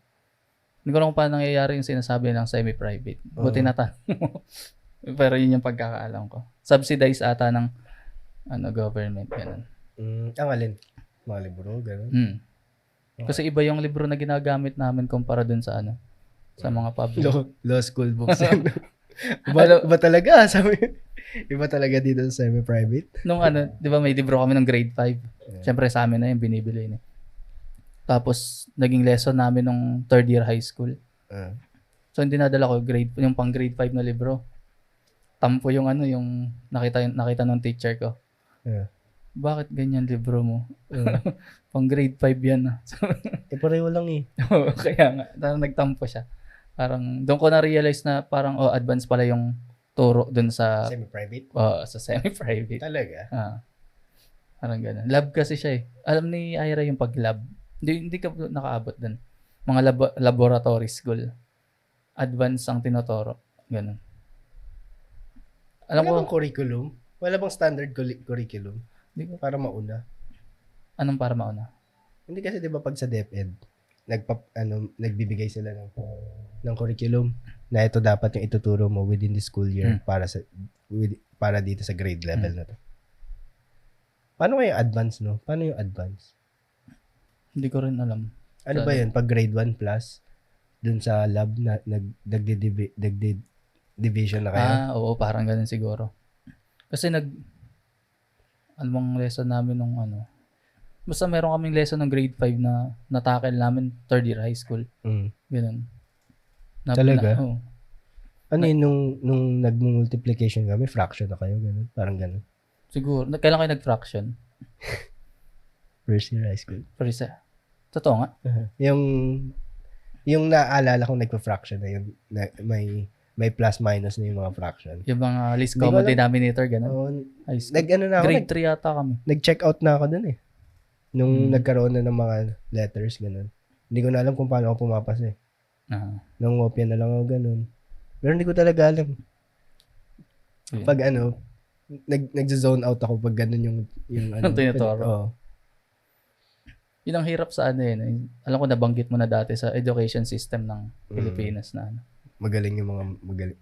[SPEAKER 2] Hindi ko alam kung paano nangyayari yung sinasabi ng semi-private. Buti na mo. Pero yun yung pagkakaalam ko. Subsidized ata ng government. Ganun.
[SPEAKER 1] Ang alin? Mga libro, ganun.
[SPEAKER 2] Kasi iba yung libro na ginagamit namin kumpara dun sa sa mga public.
[SPEAKER 1] Law school books yan. Iba talaga, sabi. Iba talaga dito sa semi-private.
[SPEAKER 2] Nung di ba may libro kami ng grade 5. Siyempre sa amin na yung binibili niya. Tapos naging lesson namin nung third year high school. So hindi dinadala ko yung pang grade 5 na libro. Tampo yung yung nakita ng teacher ko. Bakit ganyan libro mo? Pang grade 5 yan.
[SPEAKER 1] Pareho lang eh.
[SPEAKER 2] Kaya nga, nagtampo siya. Parang doon ko na-realize na parang advance pala yung turo doon sa
[SPEAKER 1] Semi-private?
[SPEAKER 2] sa semi-private.
[SPEAKER 1] Talaga?
[SPEAKER 2] Parang gano'n. Lab kasi siya eh. Alam ni Ira yung pag-lab. Hindi ka nakaabot doon. Mga laboratory school. Advance ang tinuturo. Gano'n. Alam ko,
[SPEAKER 1] Wala bang curriculum? Wala bang standard curriculum?
[SPEAKER 2] Hindi ko.
[SPEAKER 1] Para mauna?
[SPEAKER 2] Anong para mauna?
[SPEAKER 1] Hindi kasi 'di ba pag sa DepEd, nagbibigay sila ng curriculum na ito dapat yung ituturo mo within the school year para dito sa grade level na to. Paano kaya advance, no? Paano yung advance?
[SPEAKER 2] Hindi ko rin alam.
[SPEAKER 1] Ano ba yun? Pag grade 1 plus, dun sa lab na division na kayo?
[SPEAKER 2] Oo, parang ganun siguro. Kasi anong lesson namin nung basta meron kaming lesson ng grade 5 na natakil namin third year high school. Ganun.
[SPEAKER 1] Talaga?
[SPEAKER 2] Oo.
[SPEAKER 1] Ano yun, nung nag-multiplication kami, fraction na kayo, ganun? Parang ganun.
[SPEAKER 2] Siguro. Kailan kayo nag-fraction?
[SPEAKER 1] First year high school.
[SPEAKER 2] First year. Totoo nga.
[SPEAKER 1] Yung naaalala kong nagpa-fraction na yun, na may plus minus na yung mga fraction.
[SPEAKER 2] Yung mga least
[SPEAKER 1] Hindi ko
[SPEAKER 2] common
[SPEAKER 1] alam.
[SPEAKER 2] denominator, ganun.
[SPEAKER 1] Oo,
[SPEAKER 2] High school.
[SPEAKER 1] nag-ano na ako,
[SPEAKER 2] Grade 3 yata kami.
[SPEAKER 1] nag-check out na ako dun eh. Nung nagkaroon na ng mga letters, ganun. Hindi ko na alam kung paano ako pumapasa eh. Nung opya na lang ako, ganun. Pero hindi ko talaga alam.
[SPEAKER 2] Yeah.
[SPEAKER 1] Pag nag-zone out ako pag ganun yung
[SPEAKER 2] Ang tinuturo.
[SPEAKER 1] Oo.
[SPEAKER 2] Yun ang hirap sa alam ko nabanggit mo na dati sa education system ng Pilipinas na
[SPEAKER 1] Magaling yung mga magaling.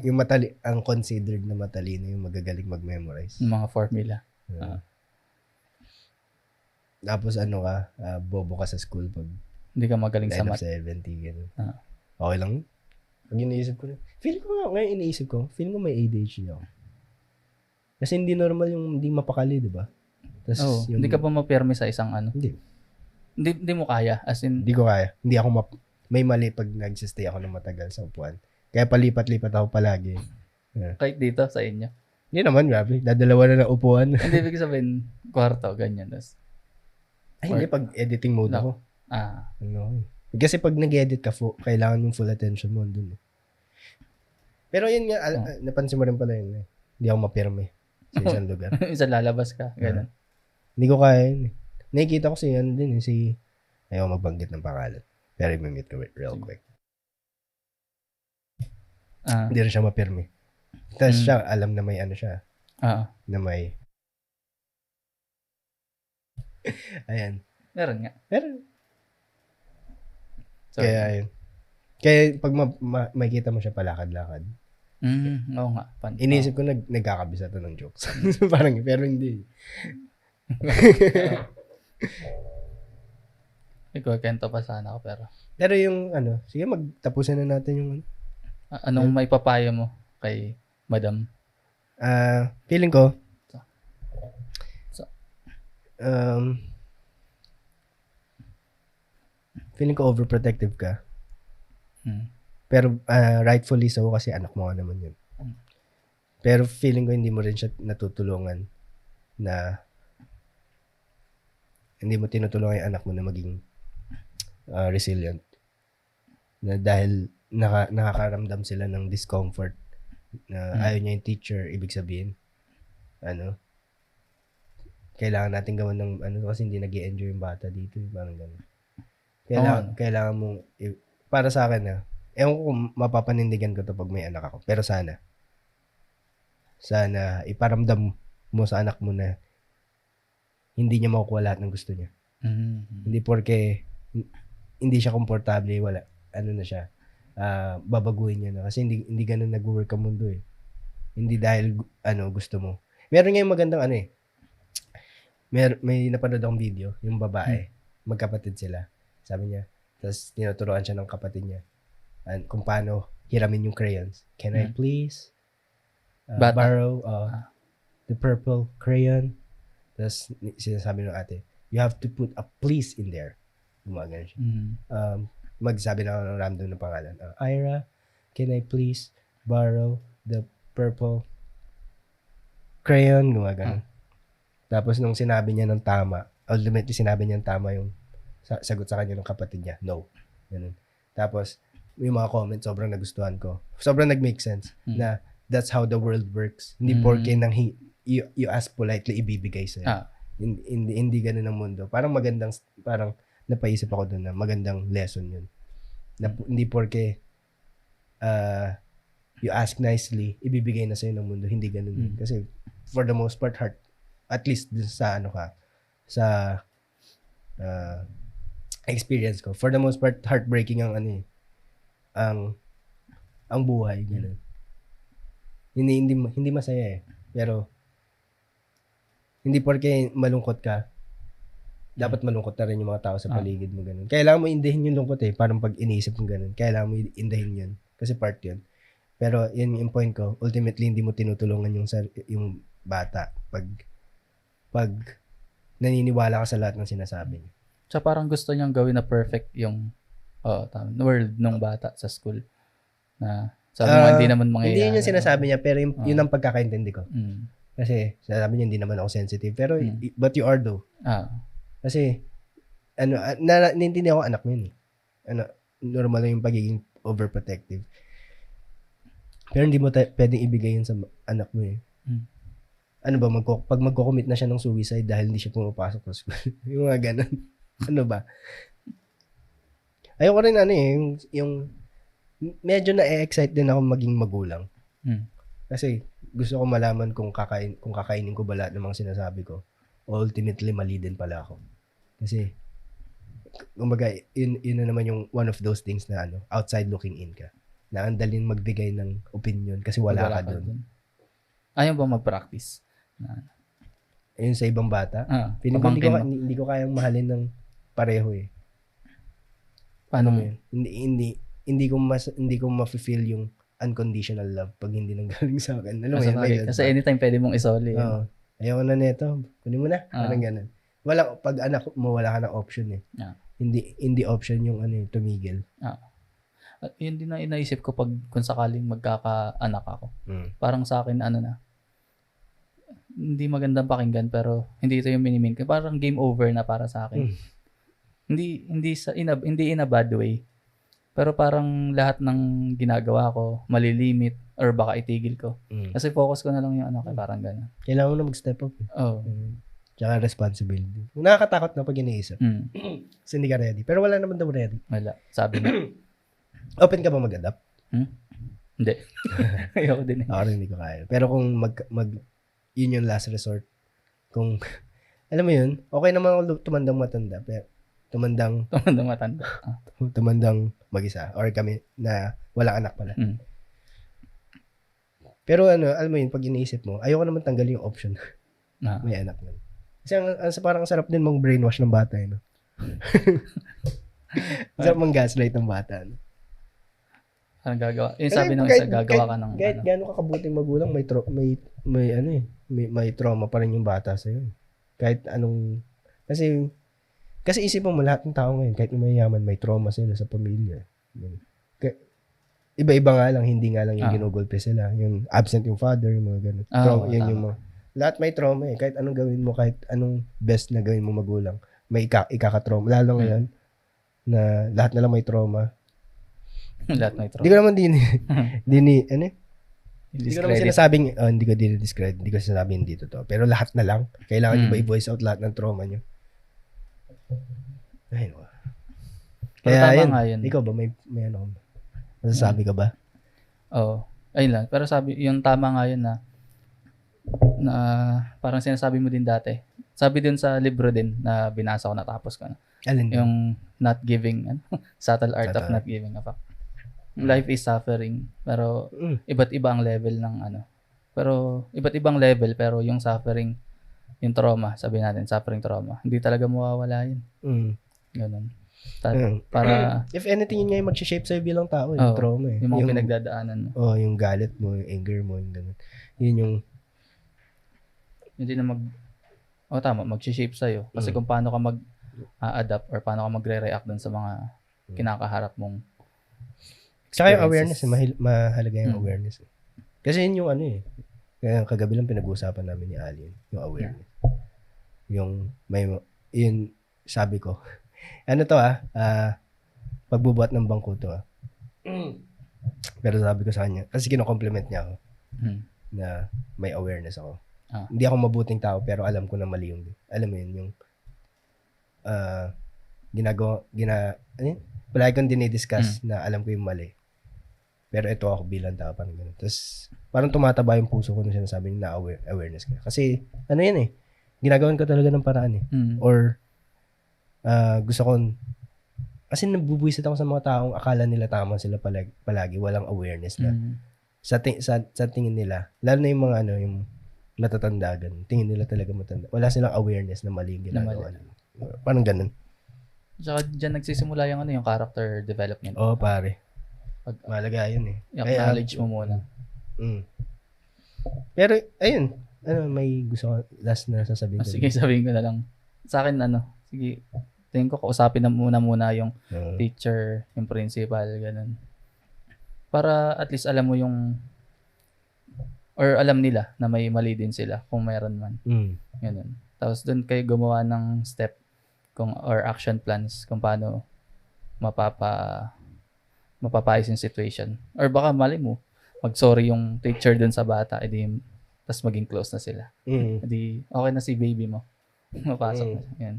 [SPEAKER 1] Yung ang considered na matalino yung magagaling mag-memorize.
[SPEAKER 2] yung mga formula.
[SPEAKER 1] Tapos bobo ka sa school pag
[SPEAKER 2] Hindi ka magaling sa
[SPEAKER 1] 9 of
[SPEAKER 2] math.
[SPEAKER 1] 70, gano'n. Okay lang. Pag iniisip ko ngayon feeling ko may ADHD ako. Kasi hindi normal yung hindi mapakali, di ba? Tas
[SPEAKER 2] Hindi ka pa mapirme sa isang
[SPEAKER 1] Hindi.
[SPEAKER 2] Hindi mo kaya. As in,
[SPEAKER 1] Hindi ko kaya. Hindi ako may mali pag nagsistay ako ng matagal sa upuan. Kaya palipat-lipat ako palagi.
[SPEAKER 2] Kahit dito sa inyo.
[SPEAKER 1] Hindi naman, grabe. Dadalawa na ng upuan.
[SPEAKER 2] Hindi ibig sabihin, kwarto, ganyan. Tas,
[SPEAKER 1] Ay, hindi. Pag editing mode ako. Ano, kasi pag nag-edit ka, kailangan yung full attention mo dun. Pero yun nga, napansin mo rin pala yun. Hindi ako mapirme sa isang lugar.
[SPEAKER 2] Isa lalabas ka, ganun.
[SPEAKER 1] Hindi ko kaya yun. Nakikita ko si ano din, ayaw magbanggit ng pangalan. Pero i-meet ko real quick. Hindi rin siya mapirme. Tapos siya, alam na may ano siya. Na may... Ayan.
[SPEAKER 2] Meron nga.
[SPEAKER 1] Kaya yun. Kaya pag makikita mo siya palakad-lakad.
[SPEAKER 2] Oo nga.
[SPEAKER 1] Inisip ko nagkakabisa to ng jokes. Parang, pero hindi.
[SPEAKER 2] Ikaw, kento pa sana ako pero.
[SPEAKER 1] Pero yung sige magtapusin na natin yung
[SPEAKER 2] anong may papayo mo kay Madam?
[SPEAKER 1] Feeling ko overprotective ka. Pero rightfully so kasi anak mo nga naman yun. Pero feeling ko hindi mo rin siya natutulungan na hindi mo tinutulungan yung anak mo na maging resilient. Na dahil nakakaramdam sila ng discomfort na ayaw niya yung teacher, ibig sabihin, kailangan natin gawan ng kasi hindi nag-i-enjoy yung bata dito. Parang gano'n. Kailangan mong, para sa akin ewan ko kung mapapanindigan ko to pag may anak ako. Pero sana iparamdam mo sa anak mo na hindi niya makukuha lahat ng gusto niya. Hindi porke hindi siya komportable, wala. Na siya, babaguhin niya na. Kasi hindi ganun nag-work ang mundo eh. Hindi dahil gusto mo. Meron nga yung magandang may napanood akong video, yung babae, magkapatid sila. Sabi niya, tapos tinuturuan siya ng kapatid niya kung paano hiramin yung crayons. Can I please borrow the purple crayon? Tapos sinasabi ng ate, you have to put a please in there. Gumagano siya. Magsabi na ako ng random na pangalan. Ira, can I please borrow the purple crayon? Gumagano. Tapos nung sinabi niya ng tama, ultimately sinabi niya ng tama yung sagot sa kanya ng kapatid niya. No. Ganun. Tapos, yung mga comments, sobrang nagustuhan ko. Sobrang nag-make sense na that's how the world works. Hindi porke nang you ask politely, ibibigay sa'yo. Hindi ganun ang mundo. Parang napaisip ako doon na magandang lesson yun. Na, hindi porke you ask nicely, ibibigay na sa'yo ng mundo. Hindi ganun yun. Kasi for the most part, at least sa sa experience ko, for the most part, heartbreaking ang buhay. Ganun. Hindi masaya eh. Pero, hindi porke malungkot ka, dapat malungkot na rin yung mga tao sa paligid mo. Ganun. Kailangan mo indahin yung lungkot eh. Parang pag iniisip mo ganun, kailangan mo indahin yun. Kasi part yun. Pero, yun yung point ko. Ultimately, hindi mo tinutulungan yung bata pag naniniwala ka sa lahat ng sinasabi niya.
[SPEAKER 2] So, parang gusto niyang gawin na perfect yung world ng bata sa school. Na sabi mo, hindi naman mangyayari.
[SPEAKER 1] Hindi yun yung sinasabi niya, pero yun ang pagkakaintindi ko. Kasi, sabi niya, hindi naman ako sensitive. Pero, but you are though. Kasi, naiintindihan ko anak mo yun. Normal lang yung pagiging overprotective. Pero hindi mo pwedeng ibigay yun sa anak mo eh. Pag magko-commit na siya ng suicide dahil hindi siya pumapasok sa school. Yung mga ganun. Ano ba? Ayoko rin yung medyo na-excite din ako maging magulang. Kasi gusto ko malaman kung kakainin ko ba lahat ng mga sinasabi ko. Ultimately, mali din pala ako. Kasi, kumbaga, yun na naman yung one of those things na outside looking in ka. Na ang daling magbigay ng opinion kasi wala ka doon.
[SPEAKER 2] Ayaw ba mag-practice?
[SPEAKER 1] Ayun sa ibang bata. Hindi ko kayang mahalin ng pareho eh.
[SPEAKER 2] Paano mo yun?
[SPEAKER 1] Hindi ko ma-feel yung unconditional love pag hindi nanggaling sa akin. Alam mo yun?
[SPEAKER 2] Kasi anytime pwede mong isoli.
[SPEAKER 1] Oo. Ayoko na neto. Kunin mo na. Parang ganun. Pag anak mo, wala ka ng option eh. Hindi option yung tumigil.
[SPEAKER 2] At yun din ang inaisip ko kung sakaling magkakaanak ako. Parang sa akin, hindi magandang pakinggan, pero hindi ito yung minimin ko. Parang game over na para sa akin. Hindi in a bad way. Pero parang lahat ng ginagawa ko, malilimit, or baka itigil ko. Kasi focus ko na lang yung parang gano'n.
[SPEAKER 1] Kailangan mo na mag-step up.
[SPEAKER 2] Oh.
[SPEAKER 1] Tsaka responsibility. Nakakatakot na pag iniisip. Kasi hindi ka ready. Pero wala naman daw ready.
[SPEAKER 2] Wala. Sabi na.
[SPEAKER 1] Open ka ba mag-adapt?
[SPEAKER 2] Hindi. Ayoko din.
[SPEAKER 1] Ako rin hindi ko kaya. Pero kung yun yung last resort. Kung, alam mo yun, okay naman ako tumandang matanda. Pero tumandang
[SPEAKER 2] matanda.
[SPEAKER 1] tumandang mag-isa. Or kami na walang anak pala. Pero alam mo yun, pag iniisip mo, ayoko naman tanggalin yung option. May anak na. Kasi parang sarap din mong brainwash ng bata. No? Sarap mong gaslight ng bata. No?
[SPEAKER 2] Anong gagawa? Yung sabi nung isa, gagawa ka ng
[SPEAKER 1] kahit gano'ng kakabuting magulang, may trauma pa rin yung bata sa'yo. Kahit anong, kasi isipin mo lahat ng tao ngayon, kahit mayayaman, may trauma sila sa pamilya. Iba-iba nga lang, hindi nga lang yung ginugulpe sila. Yung absent yung father, yung mga gano'n. Yun yung mga, lahat may trauma eh. Kahit anong gawin mo, kahit anong best na gawin mo magulang, may ikakatrauma. Lalo ngayon, na lahat na lang may trauma.
[SPEAKER 2] Lahat may trauma.
[SPEAKER 1] Hindi ko naman hindi ko naman sinasabing, hindi ko dinidescribe, hindi ko sinasabing dito to. Pero lahat na lang, kailangan nyo ba i-voice out lahat ng trauma nyo? Ay, no. Kaya yun, ikaw ba, may masasabi ka ba?
[SPEAKER 2] Oo. Ayun lang. Pero yung tama nga yun na parang sinasabi mo din dati. Sabi din sa libro din na binasa ko, natapos ko na.
[SPEAKER 1] Alin din?
[SPEAKER 2] Yung not giving, subtle art of not giving a fuck. Life is suffering, pero iba't iba ang level ng pero iba't ibang level, pero yung suffering, yung trauma, sabi natin, suffering trauma, hindi talaga mawawala yun. Ganun. Para
[SPEAKER 1] if anything, yun nga yung mag-shape sa'yo bilang tao, yung trauma eh.
[SPEAKER 2] Yung mga pinagdadaanan mo.
[SPEAKER 1] Yung galit mo, yung anger mo, yung ganun. Yun yung
[SPEAKER 2] hindi na mag-shape sa'yo. Kasi kung paano ka mag-adapt or paano ka magre-react dun sa mga kinakaharap mong experiences.
[SPEAKER 1] Saka yung awareness, mahalaga yung awareness. Kasi yun yung kaya kagabi lang pinag-uusapan namin ni Alien, yung awareness. Yung yun, sabi ko, pagbubuhat ng bangko to Pero sabi ko sa kanya, kasi kino-compliment niya ako, na may awareness ako. Hindi ako mabuting tao, pero alam ko na mali yung, alam mo yun, yung, palagi kong dinidiscuss na alam ko yung mali. Pero ito ako bilang tao, parang gano'n. Tapos, parang tumataba yung puso ko nung sinasabi na awareness ka. Kasi, ginagawan ko talaga ng paraan Or, gusto ko, kasi nabubuisit ako sa mga taong akala nila tama sila palagi, walang awareness na. Sa tingin nila, lalo na yung mga yung matatanda, ganun. Tingin nila talaga matanda. Wala silang awareness na mali yung ginagawa nila. Parang ganun.
[SPEAKER 2] Saka dyan nagsisimula yung character development.
[SPEAKER 1] Oo, pare. Mahalaga yun
[SPEAKER 2] I-acknowledge mo muna.
[SPEAKER 1] Pero, ayun. May gusto ko last na sasabihin.
[SPEAKER 2] Sige, sabihin ko na lang. Sa akin, sige, tingin ko kausapin na muna yung teacher, yung principal, ganun. Para at least alam mo or alam nila na may mali din sila kung mayroon man. Ganun. Tapos doon kayo gumawa ng step or action plans kung paano mapapayos yung situation. Or baka mali mo, mag-sorry yung teacher dun sa bata, tapos maging close na sila. Edi okay na si baby mo. Mapasok na. Yan.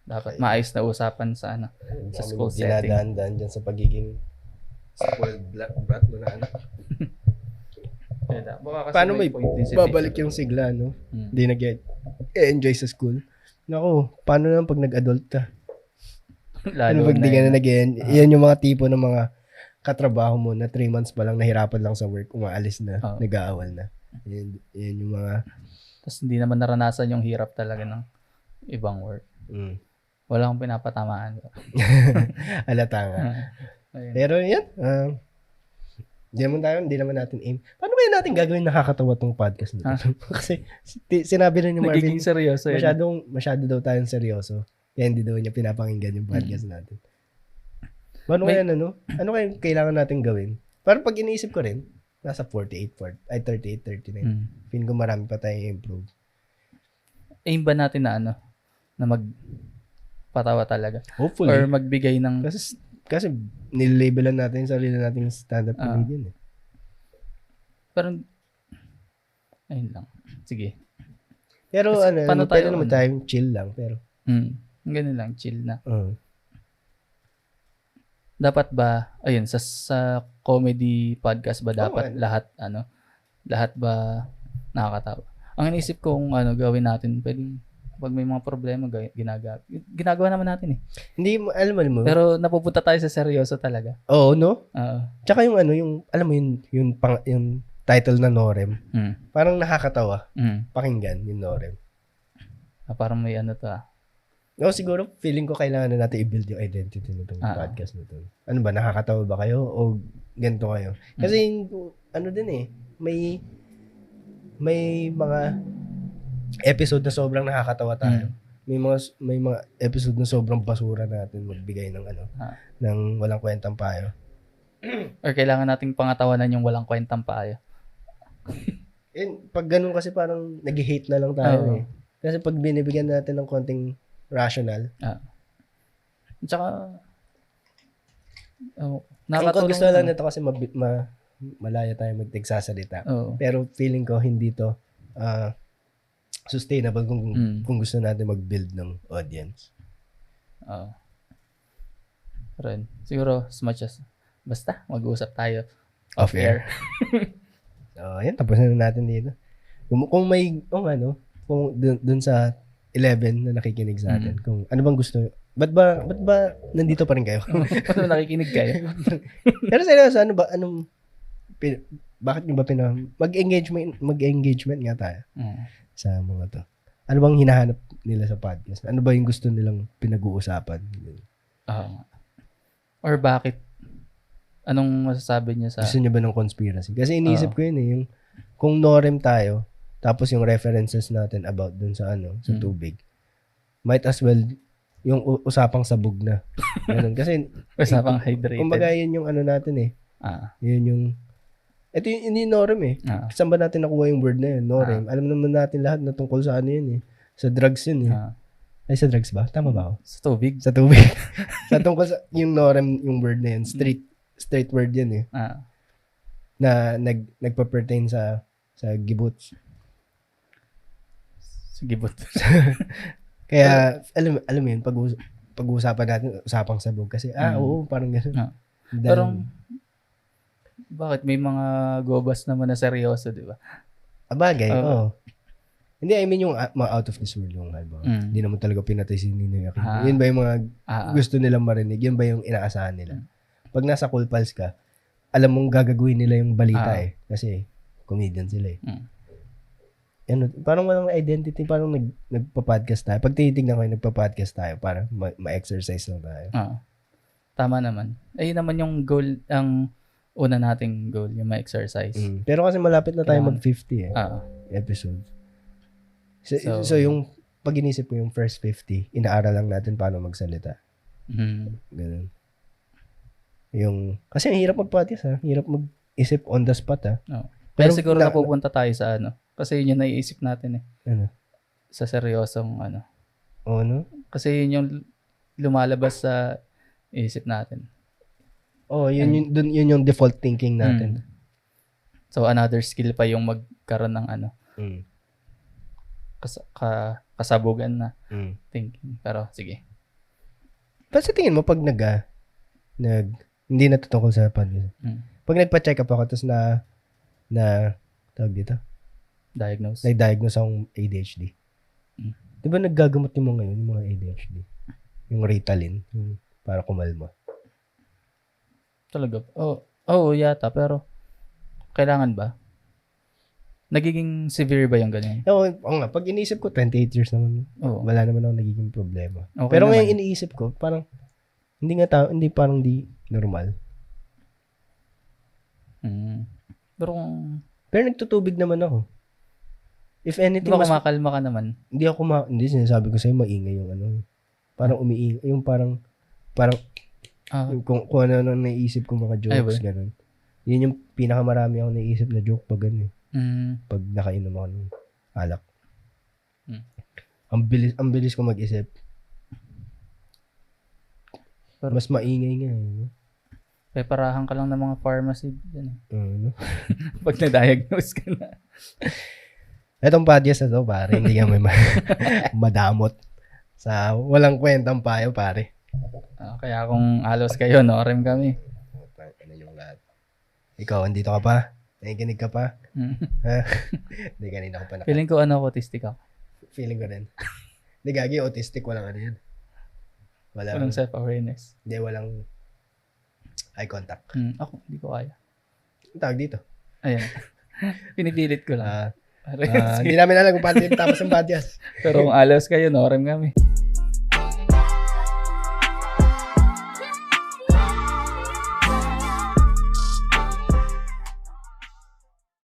[SPEAKER 2] Dapat maayos na usapan sa school setting.
[SPEAKER 1] Dinadaan dyan sa pagiging spoiled brat mo na anak. Paano may babalik yung sigla, no? Hindi nag-enjoy sa school. Naku, paano naman pag nag-adult ka?
[SPEAKER 2] Lalo
[SPEAKER 1] pag di ka na yan yung mga tipo ng mga katrabaho mo na 3 months pa lang nahirapan lang sa work, umaalis na, nag-aawal na. Yan yung mga...
[SPEAKER 2] Tapos hindi naman naranasan yung hirap talaga ng ibang work. Wala akong pinapatamaan.
[SPEAKER 1] Alata nga. Pero yan, hindi naman natin aim. Paano ba natin gagawin nakakatawa tong podcast nito? Kasi sinabi rin ni Marvin,
[SPEAKER 2] nagiging seryoso
[SPEAKER 1] masyado daw tayong seryoso. Kaya hindi daw niya pinapakinggan yung podcast natin. Paano kaya ano kaya kailangan natin gawin? Parang pag iniisip ko rin, nasa 38, 39. Feeling ko marami pa tayong improve.
[SPEAKER 2] Aim ba natin na na magpatawa talaga?
[SPEAKER 1] Hopefully.
[SPEAKER 2] Or magbigay ng...
[SPEAKER 1] Kasi nilalabelan natin yung sarili natin stand-up comedian.
[SPEAKER 2] Pero, ayun lang. Sige.
[SPEAKER 1] Pero
[SPEAKER 2] kasi,
[SPEAKER 1] pwede naman tayong chill lang. Pero,
[SPEAKER 2] ganun lang, chill na. Dapat ba, ayun, sa comedy podcast ba dapat lahat ba nakakatawa? Ang inisip ko kung gawin natin, pwedeng pag may mga problema, ginagawa naman natin eh.
[SPEAKER 1] Hindi mo, alam mo.
[SPEAKER 2] Pero napupunta tayo sa seryoso talaga.
[SPEAKER 1] Oo, no?
[SPEAKER 2] Oo.
[SPEAKER 1] Tsaka yung alam mo yung title na Norem, parang nakakatawa. Pakinggan yung Norem.
[SPEAKER 2] Parang may to
[SPEAKER 1] No, siguro feeling ko kailangan na natin i-build yung identity nitong podcast nito. Ano ba, nakakatawa ba kayo o ganito kayo? Kasi din eh, may mga episode na sobrang nakakatawa tayo. May mga episode na sobrang basura natin magbigay ng ng walang kwentang payo.
[SPEAKER 2] Or kailangan nating pangatawanan yung walang kwentang payo.
[SPEAKER 1] Pag ganun kasi parang nag-hate na lang tayo eh. Kasi pag binibigyan natin ng konting rational.
[SPEAKER 2] Tsaka
[SPEAKER 1] Ang gusto lang nito kasi malaya tayo magtigsasalita. Pero feeling ko hindi to sustainable kung gusto natin mag-build ng audience.
[SPEAKER 2] Pero siguro as much as basta mag-uusap tayo
[SPEAKER 1] off air. Yan, tapos na natin dito. Kung may kung dun sa 11 na nakikinig sa atin, kung ano bang gusto, ba't ba nandito pa rin kayo?
[SPEAKER 2] Paano nakikinig kayo?
[SPEAKER 1] Pero seryoso, bakit nyo ba mag-engagement nga tayo sa mga to? Ano bang hinahanap nila sa podcast? Ano ba yung gusto nilang pinag-uusapan?
[SPEAKER 2] Or bakit? Anong masasabi niya sa...
[SPEAKER 1] Gusto niyo ba ng conspiracy? Kasi iniisip ko yun eh, yung kung Norem tayo, tapos yung references natin about dun sa sa tubig, might as well yung usapang sabog na. Ganun. Kasi
[SPEAKER 2] usapang hydrated.
[SPEAKER 1] Kumbaga yun yung natin eh. Yun yung ito yung Norem eh. Saan ba natin nakuha yung word na yun? Norem. Alam naman natin lahat na tungkol sa yun eh. Sa drugs yun eh. Ay, sa drugs ba? Tama ba ako?
[SPEAKER 2] Sa tubig.
[SPEAKER 1] Sa tubig. Sa tungkol sa yung Norem, yung word na yun. Straight word yun eh. Na nagpa-pertain sa gibuts.
[SPEAKER 2] Sa gibuts.
[SPEAKER 1] Kaya, alam mo yun, pag-uusapan natin, usapang sabog. Kasi, oo, parang gano'n.
[SPEAKER 2] Pero, bakit may mga gobas naman na seryoso, di ba?
[SPEAKER 1] Bagay, oo. Hindi, I mean yung mga out of this world yung hindi naman talaga pinatay si Ninoy Aquino. Yun ba yung mga gusto nilang marinig? Yun ba yung inaasahan nila? Pag nasa Cool Pals ka, alam mong gagawin nila yung balita eh. Kasi comedian sila eh. Parang walang identity, parang nagpa-podcast tayo. Pag tinitignan ko yung nagpa-podcast tayo, parang ma-exercise lang tayo.
[SPEAKER 2] Tama naman. Ayun naman yung goal, ang una nating goal, yung ma-exercise.
[SPEAKER 1] Pero kasi malapit na tayo mag-50 episodes. So yung pag inisip ko yung first 50, inaaral lang natin paano magsalita. Ganun. Kasi ang hirap mag-podcast Hirap mag-isip on the spot
[SPEAKER 2] Pero siguro napupunta tayo sa kasi yun yung naiisip natin eh. Sa seryosong
[SPEAKER 1] Oo, no?
[SPEAKER 2] Kasi yun yung lumalabas sa isip natin.
[SPEAKER 1] Yun yung default thinking natin.
[SPEAKER 2] So another skill pa yung magkaroon ng kasabugan na thinking. Pero sige.
[SPEAKER 1] Pero sa tingin mo pag hindi natutungkol sa podcast. Pag nagpa-check up ako tapos na tawag dito? Nag-diagnose akong ADHD. Di ba naggagamot yung mga yun, yung mga ADHD? Yung Ritalin, yung para kumalma.
[SPEAKER 2] Talaga? Oo, yata. Pero, kailangan ba? Nagiging severe ba yung ganyan?
[SPEAKER 1] Oo nga. Pag iniisip ko, 28 years naman. Wala naman ako nagiging problema.
[SPEAKER 2] Okay.
[SPEAKER 1] Pero ngayon iniisip ko, parang, hindi parang di normal. Pero nagtutubig naman ako. If anything,
[SPEAKER 2] diba kumakalma ka naman?
[SPEAKER 1] Hindi sinasabi ko sa'yo, maingay yung parang umiingay. Yung parang, Kung ano nang naisip ko mga jokes,
[SPEAKER 2] Ay,
[SPEAKER 1] ganun. Yun yung pinakamarami ako naisip na joke pag ganun. Pag nakainom ako ng alak. Ang bilis ko mag-isip.
[SPEAKER 2] Pero,
[SPEAKER 1] mas maingay nga. No?
[SPEAKER 2] Preparahan ka lang ng mga pharmacy. Yan.
[SPEAKER 1] No?
[SPEAKER 2] Pag na-diagnose ka na.
[SPEAKER 1] Etong podcast na to, pare, hindi ka may madamot sa walang kwentang payo, pare.
[SPEAKER 2] Kaya kung alos kayo, norem kami.
[SPEAKER 1] Ano yung lahat? Ikaw, andito ka pa? Nakikinig ka pa? Hindi, kanina ko pa
[SPEAKER 2] Feeling ko autistic ako.
[SPEAKER 1] Feeling ko rin. Hindi, gagi, autistic, walang ano yan.
[SPEAKER 2] Walang self-awareness.
[SPEAKER 1] Hindi, walang eye contact.
[SPEAKER 2] Ako, hindi ko kaya.
[SPEAKER 1] Ang tawag dito.
[SPEAKER 2] Ayan. Pinipilit ko lang.
[SPEAKER 1] Hindi namin alam kung paano tapos ang podcast.
[SPEAKER 2] Pero kung alos kayo, norem kami.